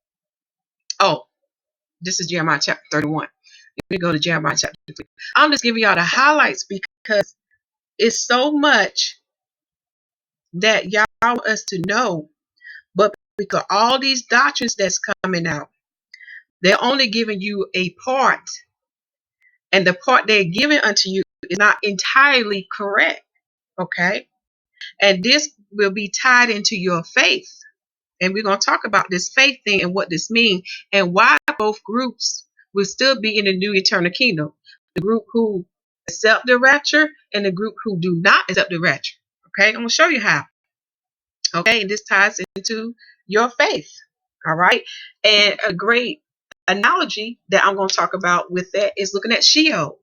this is Jeremiah chapter 31. We go to Jeremiah chapter 3. I'm just giving y'all the highlights because it's so much that y'all want us to know. But because all these doctrines that's coming out, they're only giving you a part. And the part they're giving unto you is not entirely correct. Okay? And this will be tied into your faith. And we're going to talk about this faith thing and what this means and why both groups will still be in the new eternal kingdom. The group who accept the rapture and the group who do not accept the rapture. Okay, I'm going to show you how. Okay, and this ties into your faith. All right, and a great analogy that I'm going to talk about with that is looking at Sheol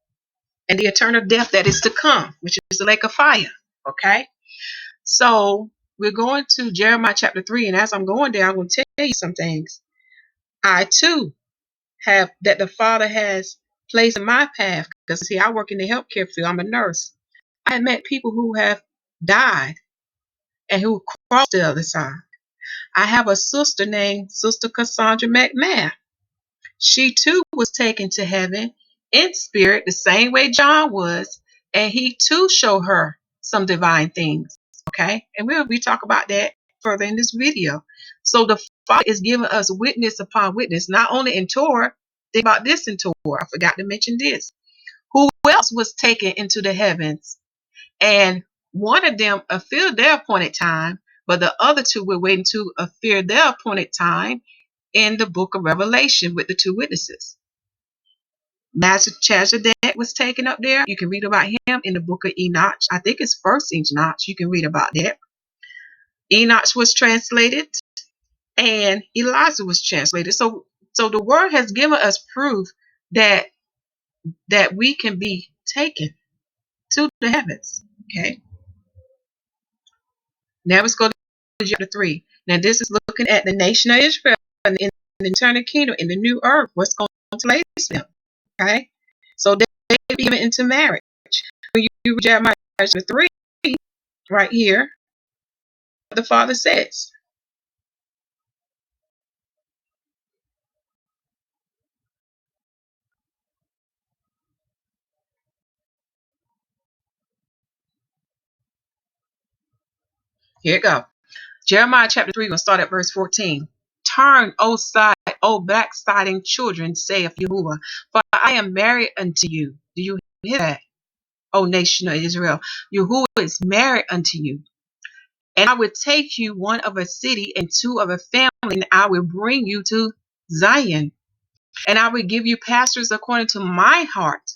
and the eternal death that is to come, which is the lake of fire. Okay, so we're going to Jeremiah chapter 3, and as I'm going there, I'm going to tell you some things. I too have that the Father has placed in my path, because see, I work in the healthcare field. I'm a nurse. I have met people who have died and who crossed the other side. I have a sister named Sister Cassandra McMahon. She too was taken to heaven in spirit, the same way John was, and he too showed her some divine things. Okay, and we talk about that further in this video. So the Father is giving us witness upon witness, not only in Torah. Think about this in Torah. I forgot to mention this. Who else was taken into the heavens? And one of them fulfilled their appointed time, but the other two were waiting to fulfill their appointed time in the book of Revelation with the two witnesses. Melchizedek was taken up there. You can read about him in the book of Enoch. I think it's first Enoch. You can read about that. Enoch was translated and Elijah was translated. So the word has given us proof that we can be taken to the heavens. Okay. Now let's go to chapter 3. Now this is looking at the nation of Israel in the eternal kingdom, in the new earth. What's going to place them? Okay. So they be given into marriage. When you read Jeremiah chapter 3, right here, the Father says. Here it goes. Jeremiah chapter 3, we're going to start at verse 14. Turn, O backsliding children, saith Yahuwah, for I am married unto you. Do you hear that, O nation of Israel? Yahuwah is married unto you. And I will take you one of a city and two of a family, and I will bring you to Zion. And I will give you pastors according to my heart,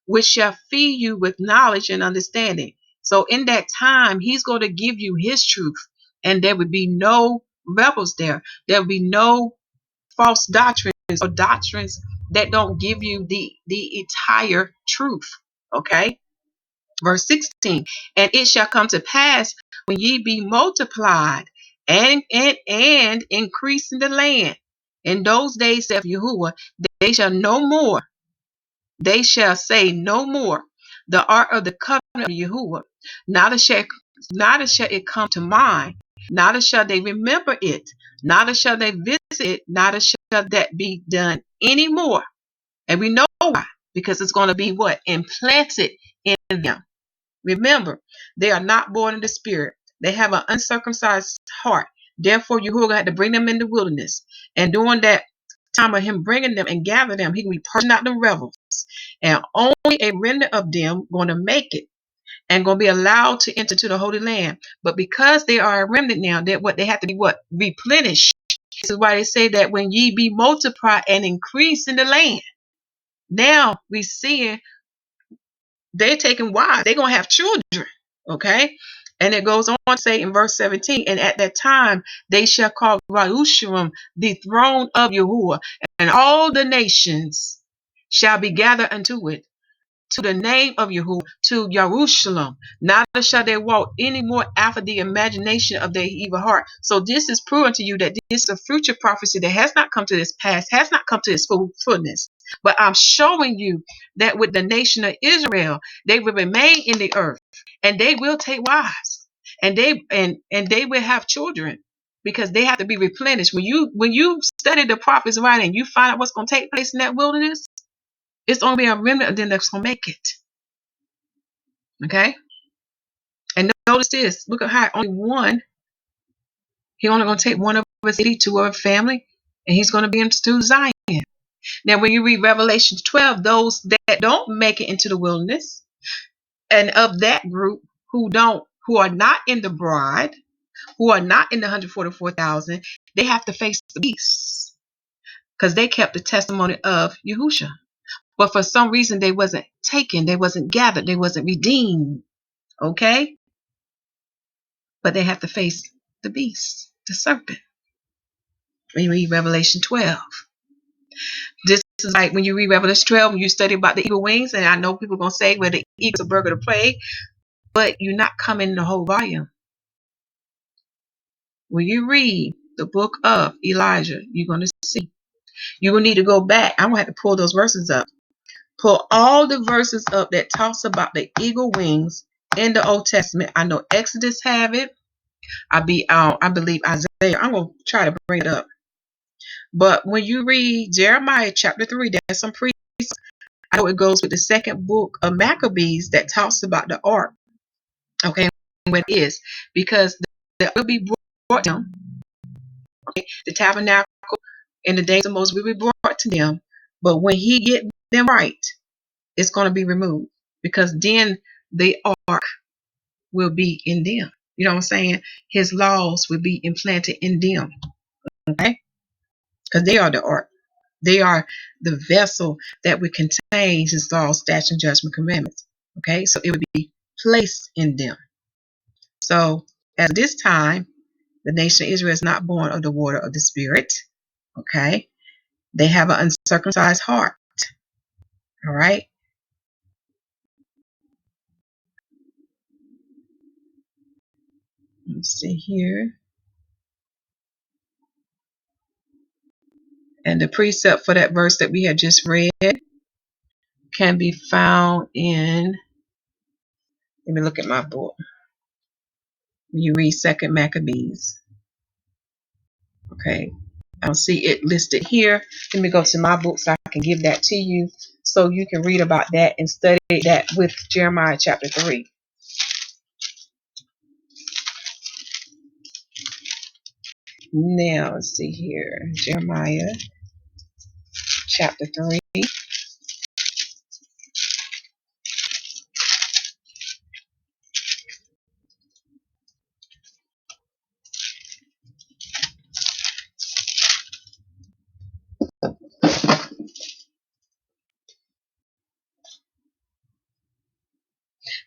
which shall feed you with knowledge and understanding. So in that time, he's going to give you his truth, and there would be no rebels there. There will be no false doctrines or doctrines that don't give you the entire truth. Okay. Verse 16, and it shall come to pass when ye be multiplied and increase in the land. In those days, saith Yahuwah, they shall no more, they shall say no more, the art of the covenant of Yahuwah. Neither shall it come to mind, neither shall they remember it, neither shall they visit it, neither shall that be done anymore. And we know why, because it's going to be what? Implanted in them. Remember, they are not born in the spirit. They have an uncircumcised heart. Therefore, Yahuwah had to bring them in the wilderness. And during that time of him bringing them and gathering them, he can be purging out the rebels. And only a remnant of them going to make it and going to be allowed to enter to the Holy Land. But because they are a remnant now, that what they have to be what? Replenished. This is why they say that when ye be multiplied and increase in the land. Now we seeing they're taking wives. They're going to have children. Okay. And it goes on to say in verse 17, and at that time they shall call Yahushua the throne of Yahuwah, and all the nations shall be gathered unto it, to the name of Yahuwah, to Jerusalem. Neither shall they walk any more after the imagination of their evil heart. So this is proving to you that this is a future prophecy that has not come to this pass, has not come to its fullness. But I'm showing you that with the nation of Israel, they will remain in the earth, and they will take wives, and they will have children, because they have to be replenished. When you study the prophets right and you find out what's going to take place in that wilderness, it's only a remnant of them that's going to make it. Okay? And notice this. Look at how he only going to take one of a city, two of a family, and he's going to be into Zion. Now, when you read Revelation 12, those that don't make it into the wilderness, and of that group who are not in the bride, who are not in the 144,000, they have to face the beast, because they kept the testimony of Yahushua. But for some reason, they wasn't taken, they wasn't gathered, they wasn't redeemed. Okay? But they have to face the beast, the serpent. When you read Revelation 12. This is like when you read Revelation 12, when you study about the eagle wings, and I know people are going to say, well, the eagle's a bird of the prey, but you're not coming the whole volume. When you read the book of Elijah, you're going to see. You will need to go back. I'm going to have to pull those verses up. Pull all the verses up that talks about the eagle wings in the Old Testament. I know Exodus have it. I believe Isaiah. I'm going to try to bring it up. But when you read Jeremiah chapter 3, there's some priests. I know it goes with the second book of Maccabees that talks about the ark. Okay, what it is. Because that will be brought to them. Okay, the tabernacle in the days of Moses will be brought to them. But when he get them right, it's going to be removed. Because then the ark will be in them. You know what I'm saying? His laws will be implanted in them. Okay? Because they are the ark. They are the vessel that would contain his laws, statutes, and judgment commandments. Okay? So it would be placed in them. So at this time, the nation of Israel is not born of the water of the Spirit. Okay? They have an uncircumcised heart. All right? Let's see here. And the precept for that verse that we had just read can be found in, let me look at my book. You read Second Maccabees. Okay. I don't see it listed here. Let me go to my book so I can give that to you so you can read about that and study that with Jeremiah chapter 3. Now, let's see here. Jeremiah chapter 3.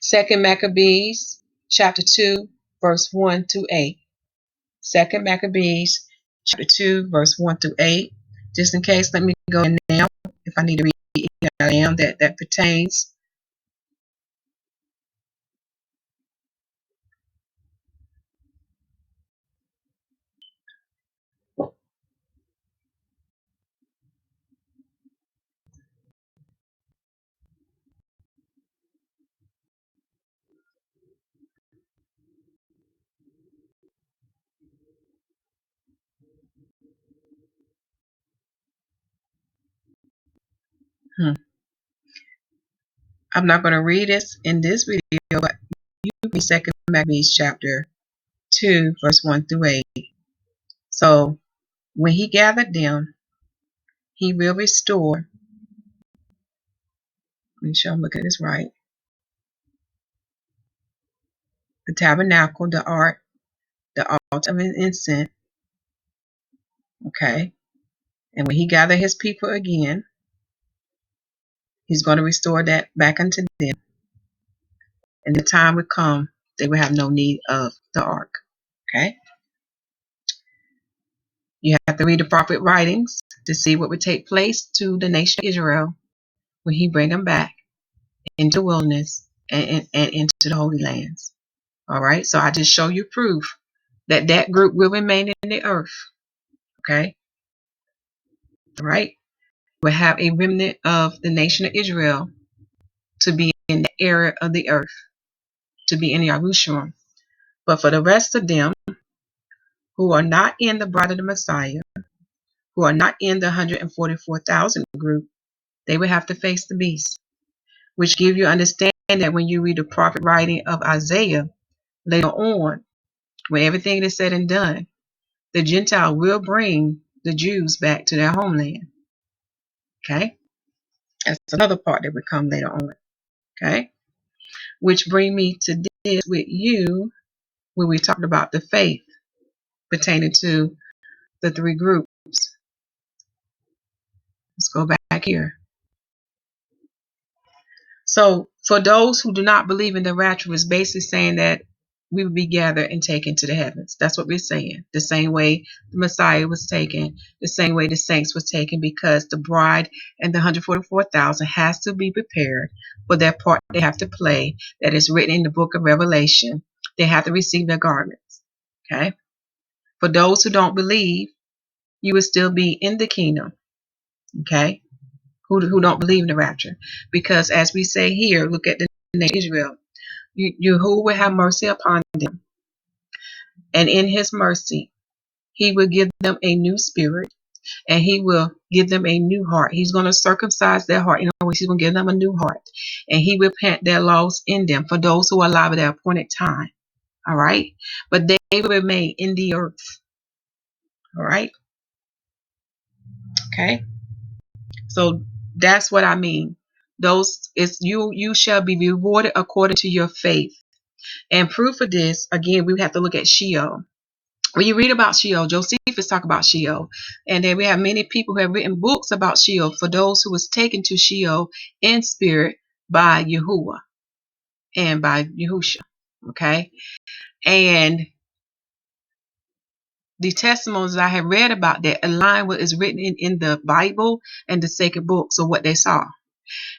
Second Maccabees, chapter 2, verse 1 to 8. Second Maccabees, chapter 2, verse 1 through 8. Just in case, let me go in now. If I need to read that pertains. I'm not going to read this in this video, but you read Second Maccabees chapter 2, verse 1 through 8. So when he gathered them, he will restore. Make sure I'm looking at this right. The tabernacle, the ark, the altar of incense. Okay. And when he gathered his people again, he's going to restore that back unto them. And the time would come, they would have no need of the ark. Okay. You have to read the prophet writings to see what would take place to the nation of Israel when he bring them back into the wilderness and into the Holy Lands. All right. So I just show you proof that that group will remain in the earth. Okay. All right. We'll have a remnant of the nation of Israel to be in the area of the earth, to be in Yahushua. But for the rest of them who are not in the bride of the Messiah, who are not in the 144,000 group, they will have to face the beast, which give you understand that when you read the prophet writing of Isaiah later on, when everything is said and done, the Gentile will bring the Jews back to their homeland. Okay? That's another part that will come later on. Okay? Which bring me to this with you, where we talked about the faith pertaining to the three groups. Let's go back here. So for those who do not believe in the rapture, it's basically saying that we will be gathered and taken to the heavens. That's what we're saying. The same way the Messiah was taken, the same way the saints was taken, because the bride and the 144,000 has to be prepared for their part they have to play that is written in the book of Revelation. They have to receive their garments. Okay? For those who don't believe, you will still be in the kingdom. Okay? Who don't believe in the rapture. Because as we say here, look at the nation of Israel. Yahuwah will have mercy upon them. And in his mercy, he will give them a new spirit. And he will give them a new heart. He's going to circumcise their heart. In other words, he's going to give them a new heart. And he will plant their laws in them for those who are alive at their appointed time. All right? But they will remain in the earth. All right? Okay? So that's what I mean. Those is you shall be rewarded according to your faith. And proof of this, again, we have to look at Sheol. When you read about Sheol, Josephus talk about Sheol, and then we have many people who have written books about Sheol for those who was taken to Sheol in spirit by Yahuwah and by Yahushua. Okay, and the testimonies I have read about that align what is written in the Bible and the sacred books of what they saw.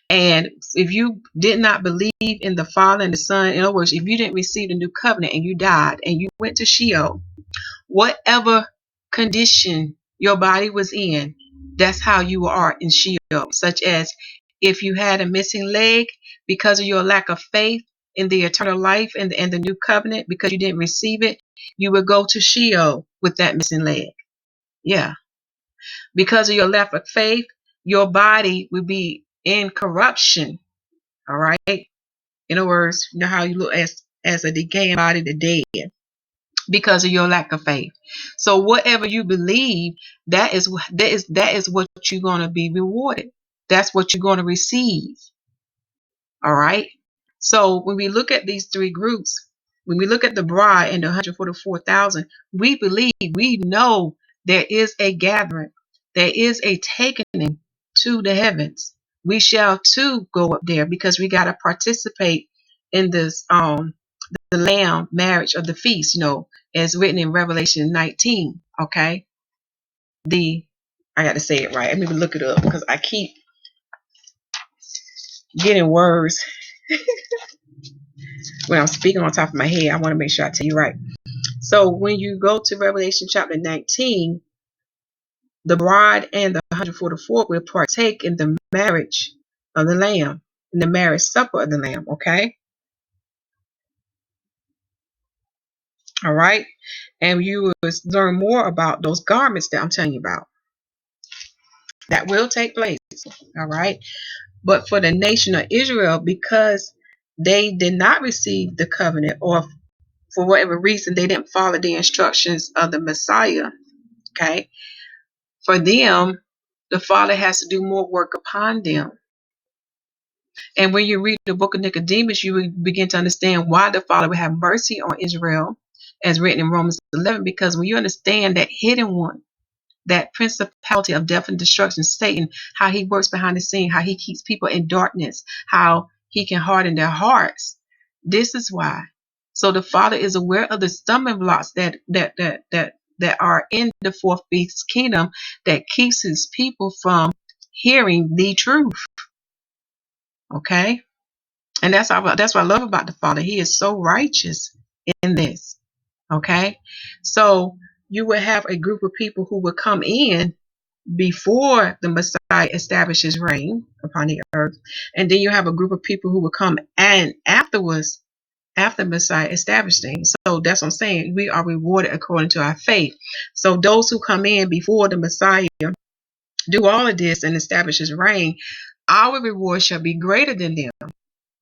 And if you did not believe in the Father and the Son, in other words, if you didn't receive the new covenant and you died and you went to Sheol, whatever condition your body was in, that's how you are in Sheol. Such as if you had a missing leg because of your lack of faith in the eternal life and the new covenant, because you didn't receive it, you would go to Sheol with that missing leg. Yeah. Because of your lack of faith, your body would be in corruption. All right. In other words, you know how you look as a decaying body, the dead, because of your lack of faith. So whatever you believe, that is what you're going to be rewarded. That's what you're going to receive. All right. So when we look at these three groups, when we look at the bride and the 144,000, we believe, we know there is a gathering, there is a taking to the heavens. We shall too go up there because we got to participate in this the lamb marriage of the feast, as written in Revelation 19. Okay. I got to say it right. Let me look it up because I keep getting words when I'm speaking on top of my head. I want to make sure I tell you right. So when you go to Revelation chapter 19, the bride and the 144 will partake in the marriage of the lamb, in the marriage supper of the lamb. Okay. All right. And you will learn more about those garments that I'm telling you about. That will take place. All right. But for the nation of Israel, because they did not receive the covenant, or for whatever reason they didn't follow the instructions of the Messiah, okay, for them, the Father has to do more work upon them. And when you read the book of Nicodemus, you will begin to understand why the Father would have mercy on Israel, as written in Romans 11, because when you understand that hidden one, that principality of death and destruction, Satan, how he works behind the scene, how he keeps people in darkness, how he can harden their hearts. This is why. So the Father is aware of the stumbling blocks that are in the fourth beast kingdom that keeps his people from hearing the truth. Okay? And that's what I love about the Father. He is so righteous in this. Okay? So you will have a group of people who will come in before the Messiah establishes reign upon the earth. And then you have a group of people who will come and afterwards, after Messiah established things. So that's what I'm saying. We are rewarded according to our faith. So those who come in before the Messiah do all of this and establish his reign, our reward shall be greater than them.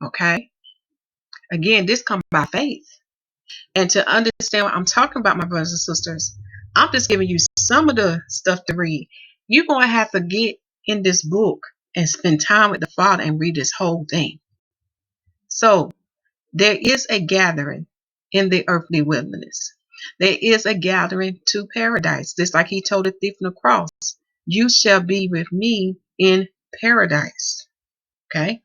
Okay? Again, this comes by faith. And to understand what I'm talking about, my brothers and sisters, I'm just giving you some of the stuff to read. You're going to have to get in this book and spend time with the Father and read this whole thing. So there is a gathering in the earthly wilderness. There is a gathering to paradise. Just like he told the thief on the cross, you shall be with me in paradise. Okay.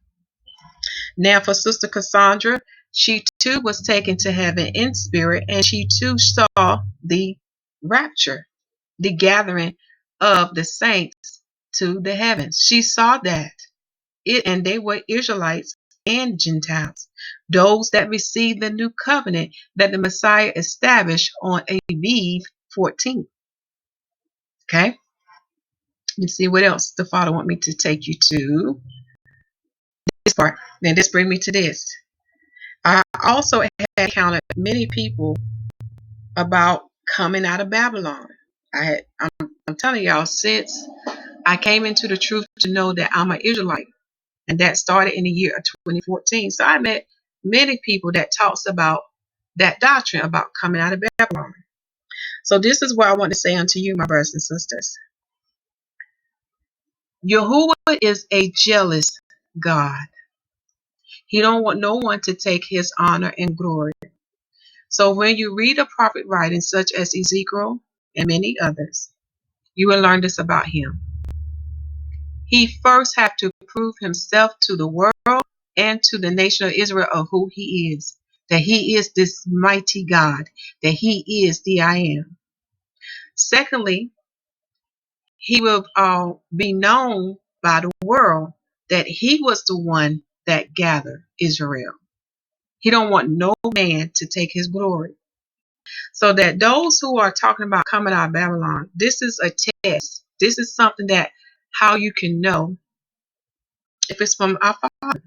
Now for Sister Cassandra, she too was taken to heaven in spirit, and she too saw the rapture, the gathering of the saints to the heavens. She saw that. And they were Israelites and Gentiles, those that received the new covenant that the Messiah established on Aviv 14. Okay? Let's see what else the Father want me to take you to. This part. Then this brings me to this. I also had encountered many people about coming out of Babylon. I'm telling y'all, since I came into the truth to know that I'm an Israelite, and that started in the year of 2014. So I met many people that talks about that doctrine about coming out of Babylon. So this is what I want to say unto you, my brothers and sisters. Yahuwah is a jealous God. He don't want no one to take his honor and glory. So when you read a prophet writings such as Ezekiel and many others, you will learn this about him. He first have to prove himself to the world and to the nation of Israel of who he is. That he is this mighty God. That he is the I am. Secondly, he will be known by the world that he was the one that gathered Israel. He don't want no man to take his glory. So that those who are talking about coming out of Babylon, this is a test. This is something that how you can know if it's from our Father.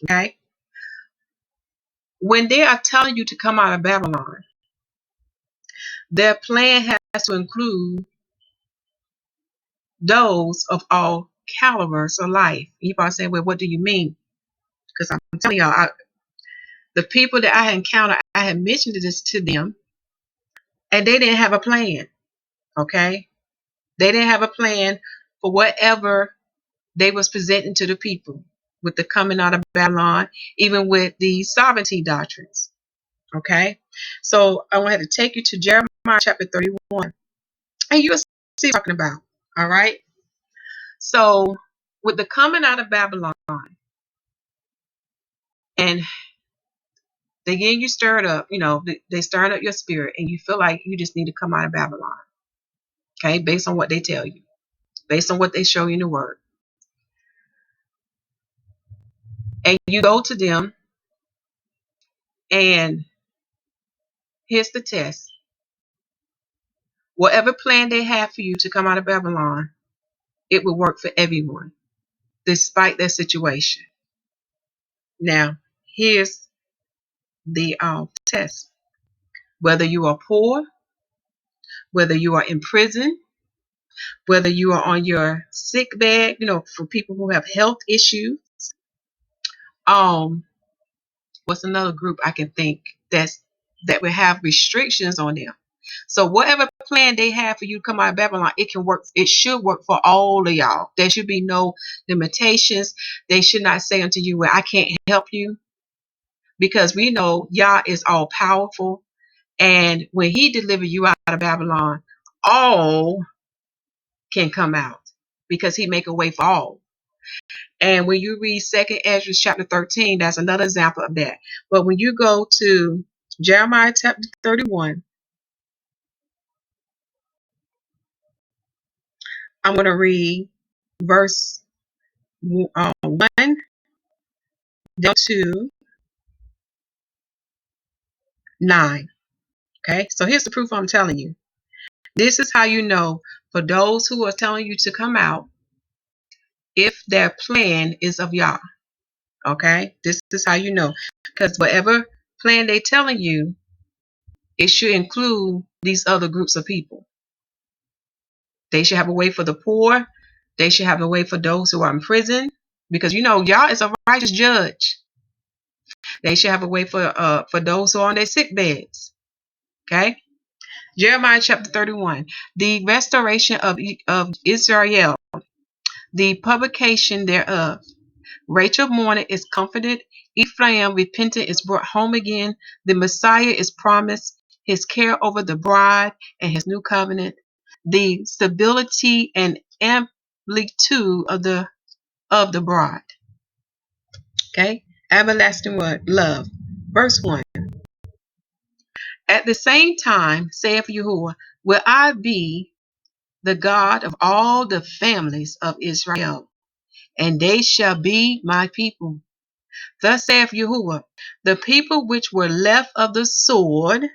Okay? When they are telling you to come out of Babylon, their plan has to include those of all calibers of life. You probably say, well, what do you mean? Because I'm telling y'all, the people that I had encountered, I had mentioned this to them, and they didn't have a plan. Okay? They didn't have a plan for whatever they was presenting to the people with the coming out of Babylon, even with the sovereignty doctrines. Okay? So I wanted to take you to Jeremiah chapter 31. And you'll see what I'm talking about. All right? So with the coming out of Babylon, and They getting you stirred up, they stirring up your spirit, and you feel like you just need to come out of Babylon. Okay, based on what they tell you, based on what they show you in the word. And you go to them, and here's the test. Whatever plan they have for you to come out of Babylon, it will work for everyone, despite their situation. Now, here's the test. Whether you are poor, whether you are in prison, whether you are on your sick bed, for people who have health issues. What's another group I can think that will have restrictions on them? So whatever plan they have for you to come out of Babylon, it can work. It should work for all of y'all. There should be no limitations. They should not say unto you, well, I can't help you, because we know Yah is all powerful. And when he delivered you out of Babylon, all can come out, because he make a way for all. And when you read 2nd Ezra chapter 13, that's another example of that. But when you go to Jeremiah chapter 31, I'm going to read verse 1 down to 9. Okay, so here's the proof I'm telling you. This is how you know, for those who are telling you to come out, if their plan is of Yah. Okay, this is how you know, because whatever plan they're telling you, it should include these other groups of people. They should have a way for the poor. They should have a way for those who are in prison, because Yah is a righteous judge. They should have a way for those who are on their sick beds. Okay, Jeremiah chapter 31, the restoration of Israel, the publication thereof. Rachel mourned is comforted. Ephraim repentant is brought home again. The Messiah is promised. His care over the bride and his new covenant. The stability and amplitude of the bride. Okay, everlasting word, love. Verse 1. At the same time, saith Yahuwah, will I be the God of all the families of Israel, and they shall be my people. Thus saith Yahuwah, the people which were left of the sword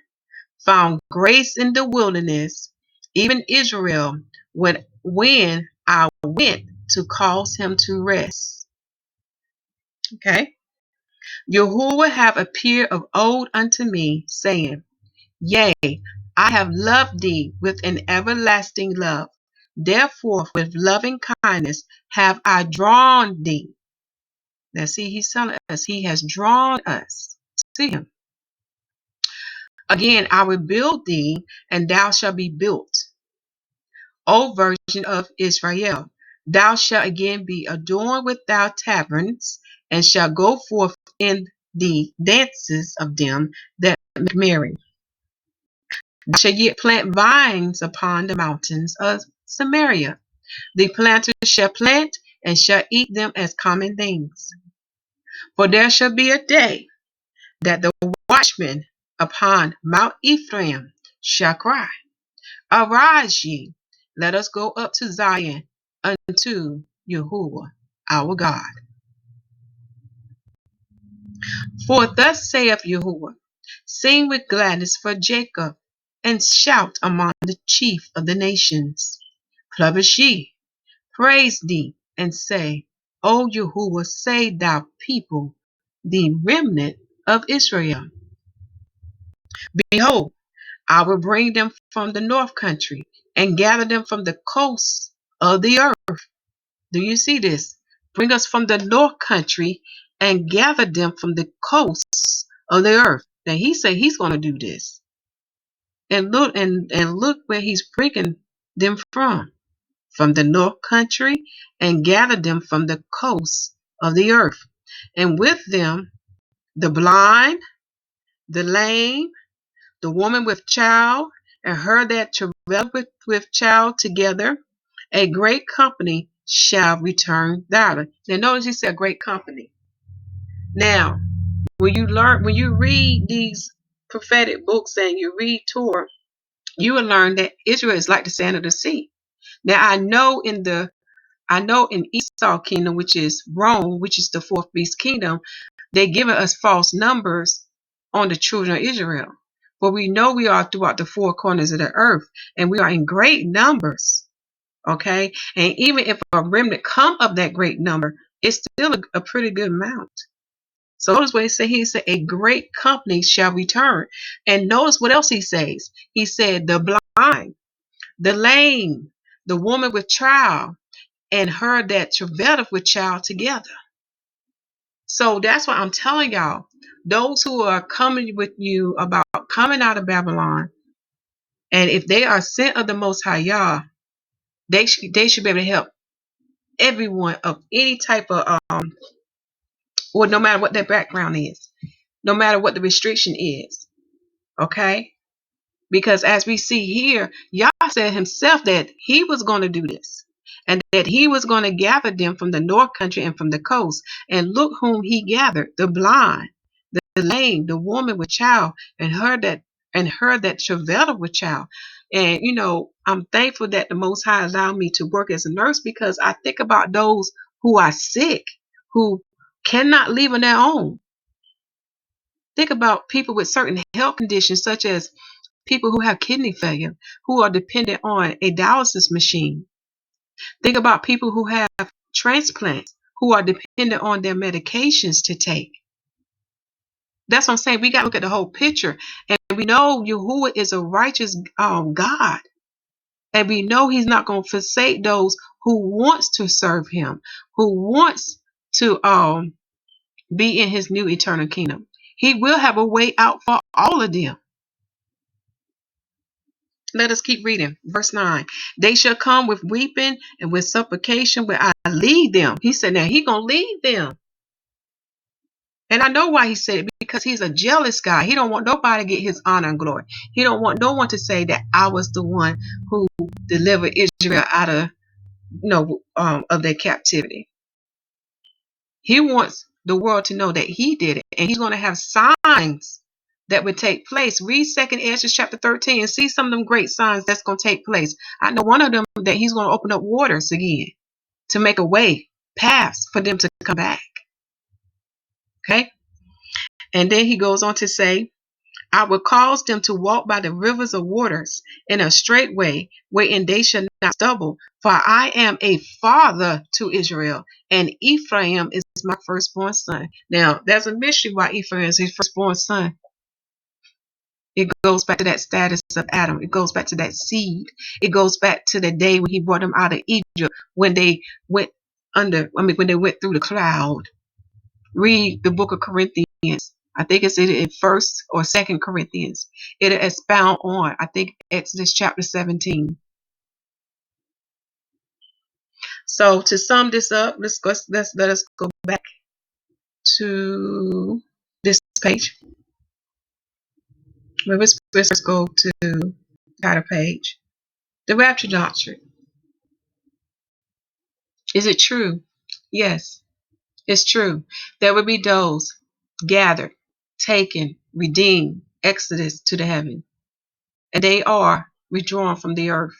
found grace in the wilderness, even Israel, when I went to cause him to rest. Okay. Yahuwah have appeared of old unto me, saying, Yea, I have loved thee with an everlasting love. Therefore, with loving kindness have I drawn thee. Now, see, he's telling us he has drawn us to him. Again, I will build thee, and thou shalt be built. O virgin of Israel, thou shalt again be adorned with thy taverns, and shalt go forth in the dances of them that make merry. Thou shalt yet plant vines upon the mountains of Samaria. The planters shall plant, and shall eat them as common things. For there shall be a day that the watchmen upon Mount Ephraim shall cry, Arise ye, let us go up to Zion unto Yahuwah our God. For thus saith Yahuwah, sing with gladness for Jacob, and shout among the chief of the nations. Publish ye, praise thee, and say, O Yahuwah, save thou people, the remnant of Israel. Behold, I will bring them from the north country, and gather them from the coasts of the earth. Do you see this? Bring us from the north country and gather them from the coasts of the earth. Now he said he's going to do this. And look where he's bringing them from the north country, and gather them from the coasts of the earth. And with them the blind, the lame, the woman with child, and her that travail with child together. A great company shall return thither. Now notice he said great company. Now, when you read these prophetic books and you read Torah, you will learn that Israel is like the sand of the sea. Now I know in Esau kingdom, which is Rome, which is the fourth beast kingdom, they're giving us false numbers on the children of Israel. But we know we are throughout the four corners of the earth, and we are in great numbers. Okay? And even if a remnant come of that great number, it's still a pretty good amount. So notice what he said, a great company shall return. And notice what else he says. He said, the blind, the lame, the woman with child, and her that travaileth with child together. So that's what I'm telling y'all. Those who are coming with you about coming out of Babylon, and if they are sent of the Most High Yah, they should be able to help everyone of any type of or no matter what their background is, no matter what the restriction is. Okay? Because as we see here, Yah said himself that he was going to do this, and that he was going to gather them from the north country and from the coast. And look whom he gathered: the blind, the lame, the woman with child, and her that travailed with child. And I'm thankful that the Most High allowed me to work as a nurse, because I think about those who are sick, who cannot live on their own. Think about people with certain health conditions, such as people who have kidney failure, who are dependent on a dialysis machine. Think about people who have transplants, who are dependent on their medications to take. That's what I'm saying. We got to look at the whole picture. And we know Yahuwah is a righteous God. And we know he's not going to forsake those who wants to serve him, who wants to be in his new eternal kingdom. He will have a way out for all of them. Let us keep reading. Verse 9. They shall come with weeping and with supplication, where I lead them. He said, now he going to lead them. And I know why he said it, because he's a jealous guy. He don't want nobody to get his honor and glory. He don't want no one to say that I was the one who delivered Israel out of, of their captivity. He wants the world to know that he did it, and he's going to have signs that would take place. Read 2nd Ezra chapter 13 and see some of them great signs that's going to take place. I know one of them, that he's going to open up waters again to make a way, paths for them to come back. Okay? And then he goes on to say, I will cause them to walk by the rivers of waters in a straight way, wherein they shall not stumble. For I am a father to Israel, and Ephraim is my firstborn son. Now, there's a mystery why Ephraim is his firstborn son. It goes back to that status of Adam. It goes back to that seed. It goes back to the day when he brought them out of Egypt, when they went when they went through the cloud. Read the book of Corinthians. I think it's in 1st or 2nd Corinthians. It'll expound on, I think, Exodus chapter 17. So to sum this up, let us go back to this page. Let's go to the title page. The Rapture Doctrine. Is it true? Yes, it's true. There will be those gathered, taken, redeemed, exodus to the heaven. And they are withdrawn from the earth.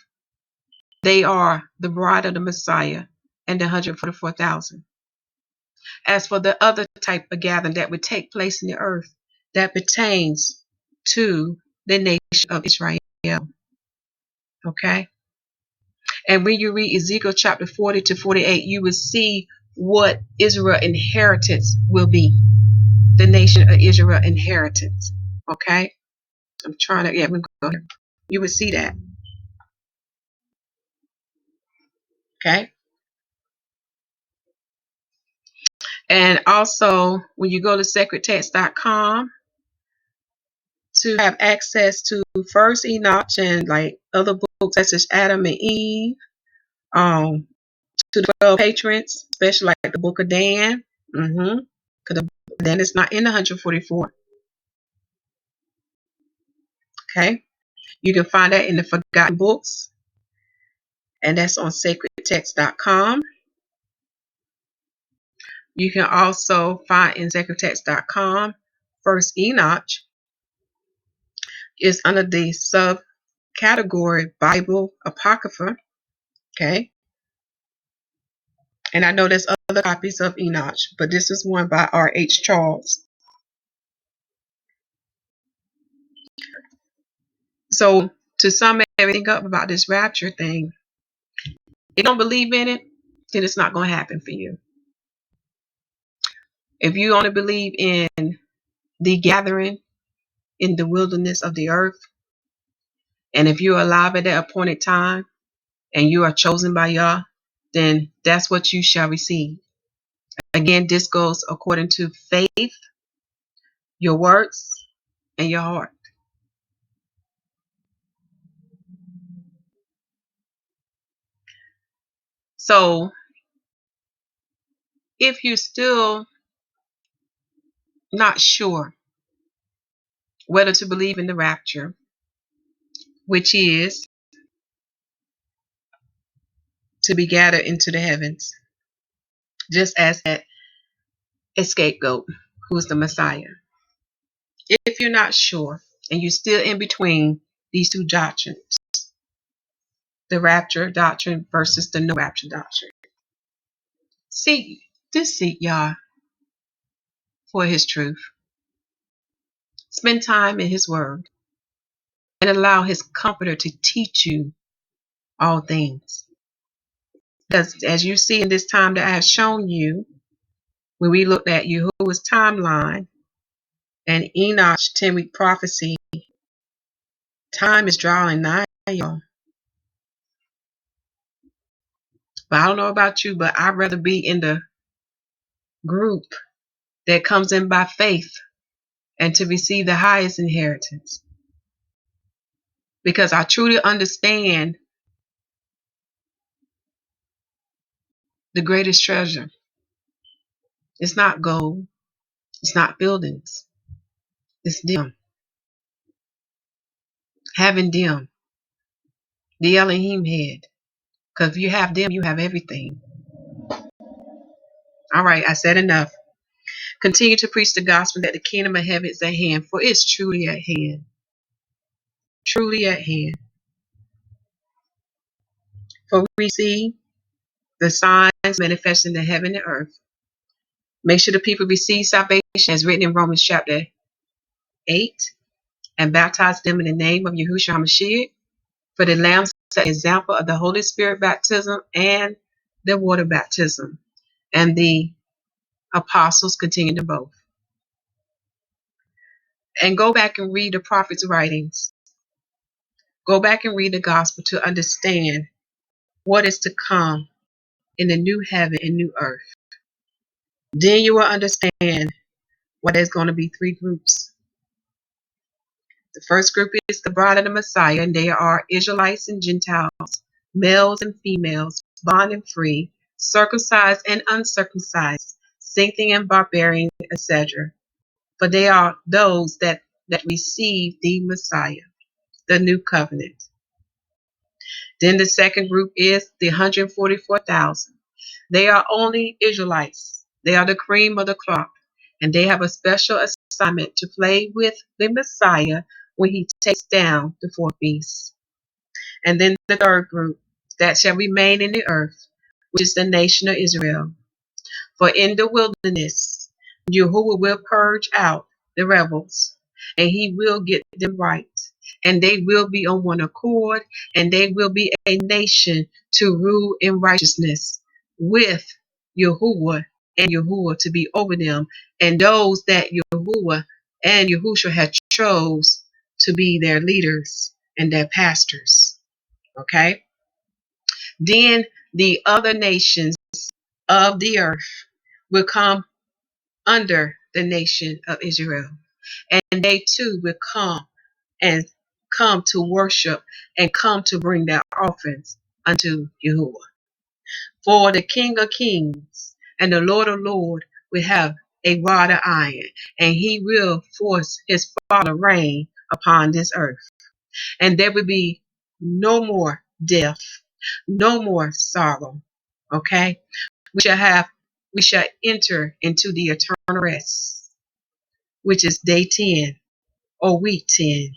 They are the bride of the Messiah and the 144,000. As for the other type of gathering that would take place in the earth, that pertains to the nation of Israel. Okay? And when you read Ezekiel chapter 40 to 48, you will see what Israel inheritance will be. The nation of Israel inheritance. Okay? I'm trying to, we go here. You will see that. Okay? And also, when you go to sacredtext.com to have access to First Enoch and like other books such as Adam and Eve, to the 12 patrons, especially like the book of Dan, because Dan is not in the 144. Okay, you can find that in the Forgotten Books, and that's on sacredtext.com. You can also find in sacredtext.com first Enoch is under the subcategory Bible Apocrypha. Okay. And I know there's other copies of Enoch, but this is one by R.H. Charles. So to sum everything up about this rapture thing, if you don't believe in it, then it's not going to happen for you. If you only believe in the gathering in the wilderness of the earth, and if you're alive at that appointed time and you are chosen by Yah, then that's what you shall receive. Again, this goes according to faith, your works, and your heart. So if you're still not sure whether to believe in the rapture, which is to be gathered into the heavens, just as that scapegoat who is the Messiah. If you're not sure and you're still in between these two doctrines, the rapture doctrine versus the no rapture doctrine, seek Yah for his truth. Spend time in his word and allow his comforter to teach you all things. Because as you see in this time that I have shown you, when we looked at Yahuwah's timeline and Enoch's 10-week prophecy, time is drawing nigh, y'all. But I don't know about you, but I'd rather be in the group that comes in by faith and to receive the highest inheritance. Because I truly understand the greatest treasure. It's not gold. It's not buildings. It's them. Having them. The Elohim head. Because if you have them, you have everything. All right, I said enough. Continue to preach the gospel that the kingdom of heaven is at hand, for it's truly at hand. Truly at hand. For we see the signs manifesting in heaven and earth. Make sure the people receive salvation as written in Romans chapter 8 and baptize them in the name of Yahushua HaMashyah. For the Lamb set an example of the Holy Spirit baptism and the water baptism. And the apostles continued to both. And go back and read the prophets' writings. Go back and read the gospel to understand what is to come in the new heaven and new earth. Then you will understand why there's going to be three groups. The first group is the bride of the Messiah, and they are Israelites and Gentiles, males and females, bond and free, circumcised and uncircumcised, Scythian and barbarian, etc. For they are those that receive the Messiah, the new covenant. Then the second group is the 144,000. They are only Israelites. They are the cream of the crop, and they have a special assignment to play with the Messiah when he takes down the fourth beast. And then the third group that shall remain in the earth, which is the nation of Israel. For in the wilderness, Yahuwah will purge out the rebels, and he will get them right. And they will be on one accord, and they will be a nation to rule in righteousness with Yahuwah and Yahuwah to be over them, and those that Yahuwah and Yahushua had chose to be their leaders and their pastors. Okay? Then the other nations of the earth will come under the nation of Israel, and they too will come to worship and come to bring their offerings unto Yahuwah. For the King of Kings and the Lord of Lords will have a rod of iron, and he will force his father reign upon this earth. And there will be no more death, no more sorrow. Okay? We shall enter into the eternal rest. which is day 10, or week 10,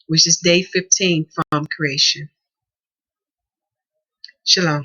which is day 15 from creation. Shalom.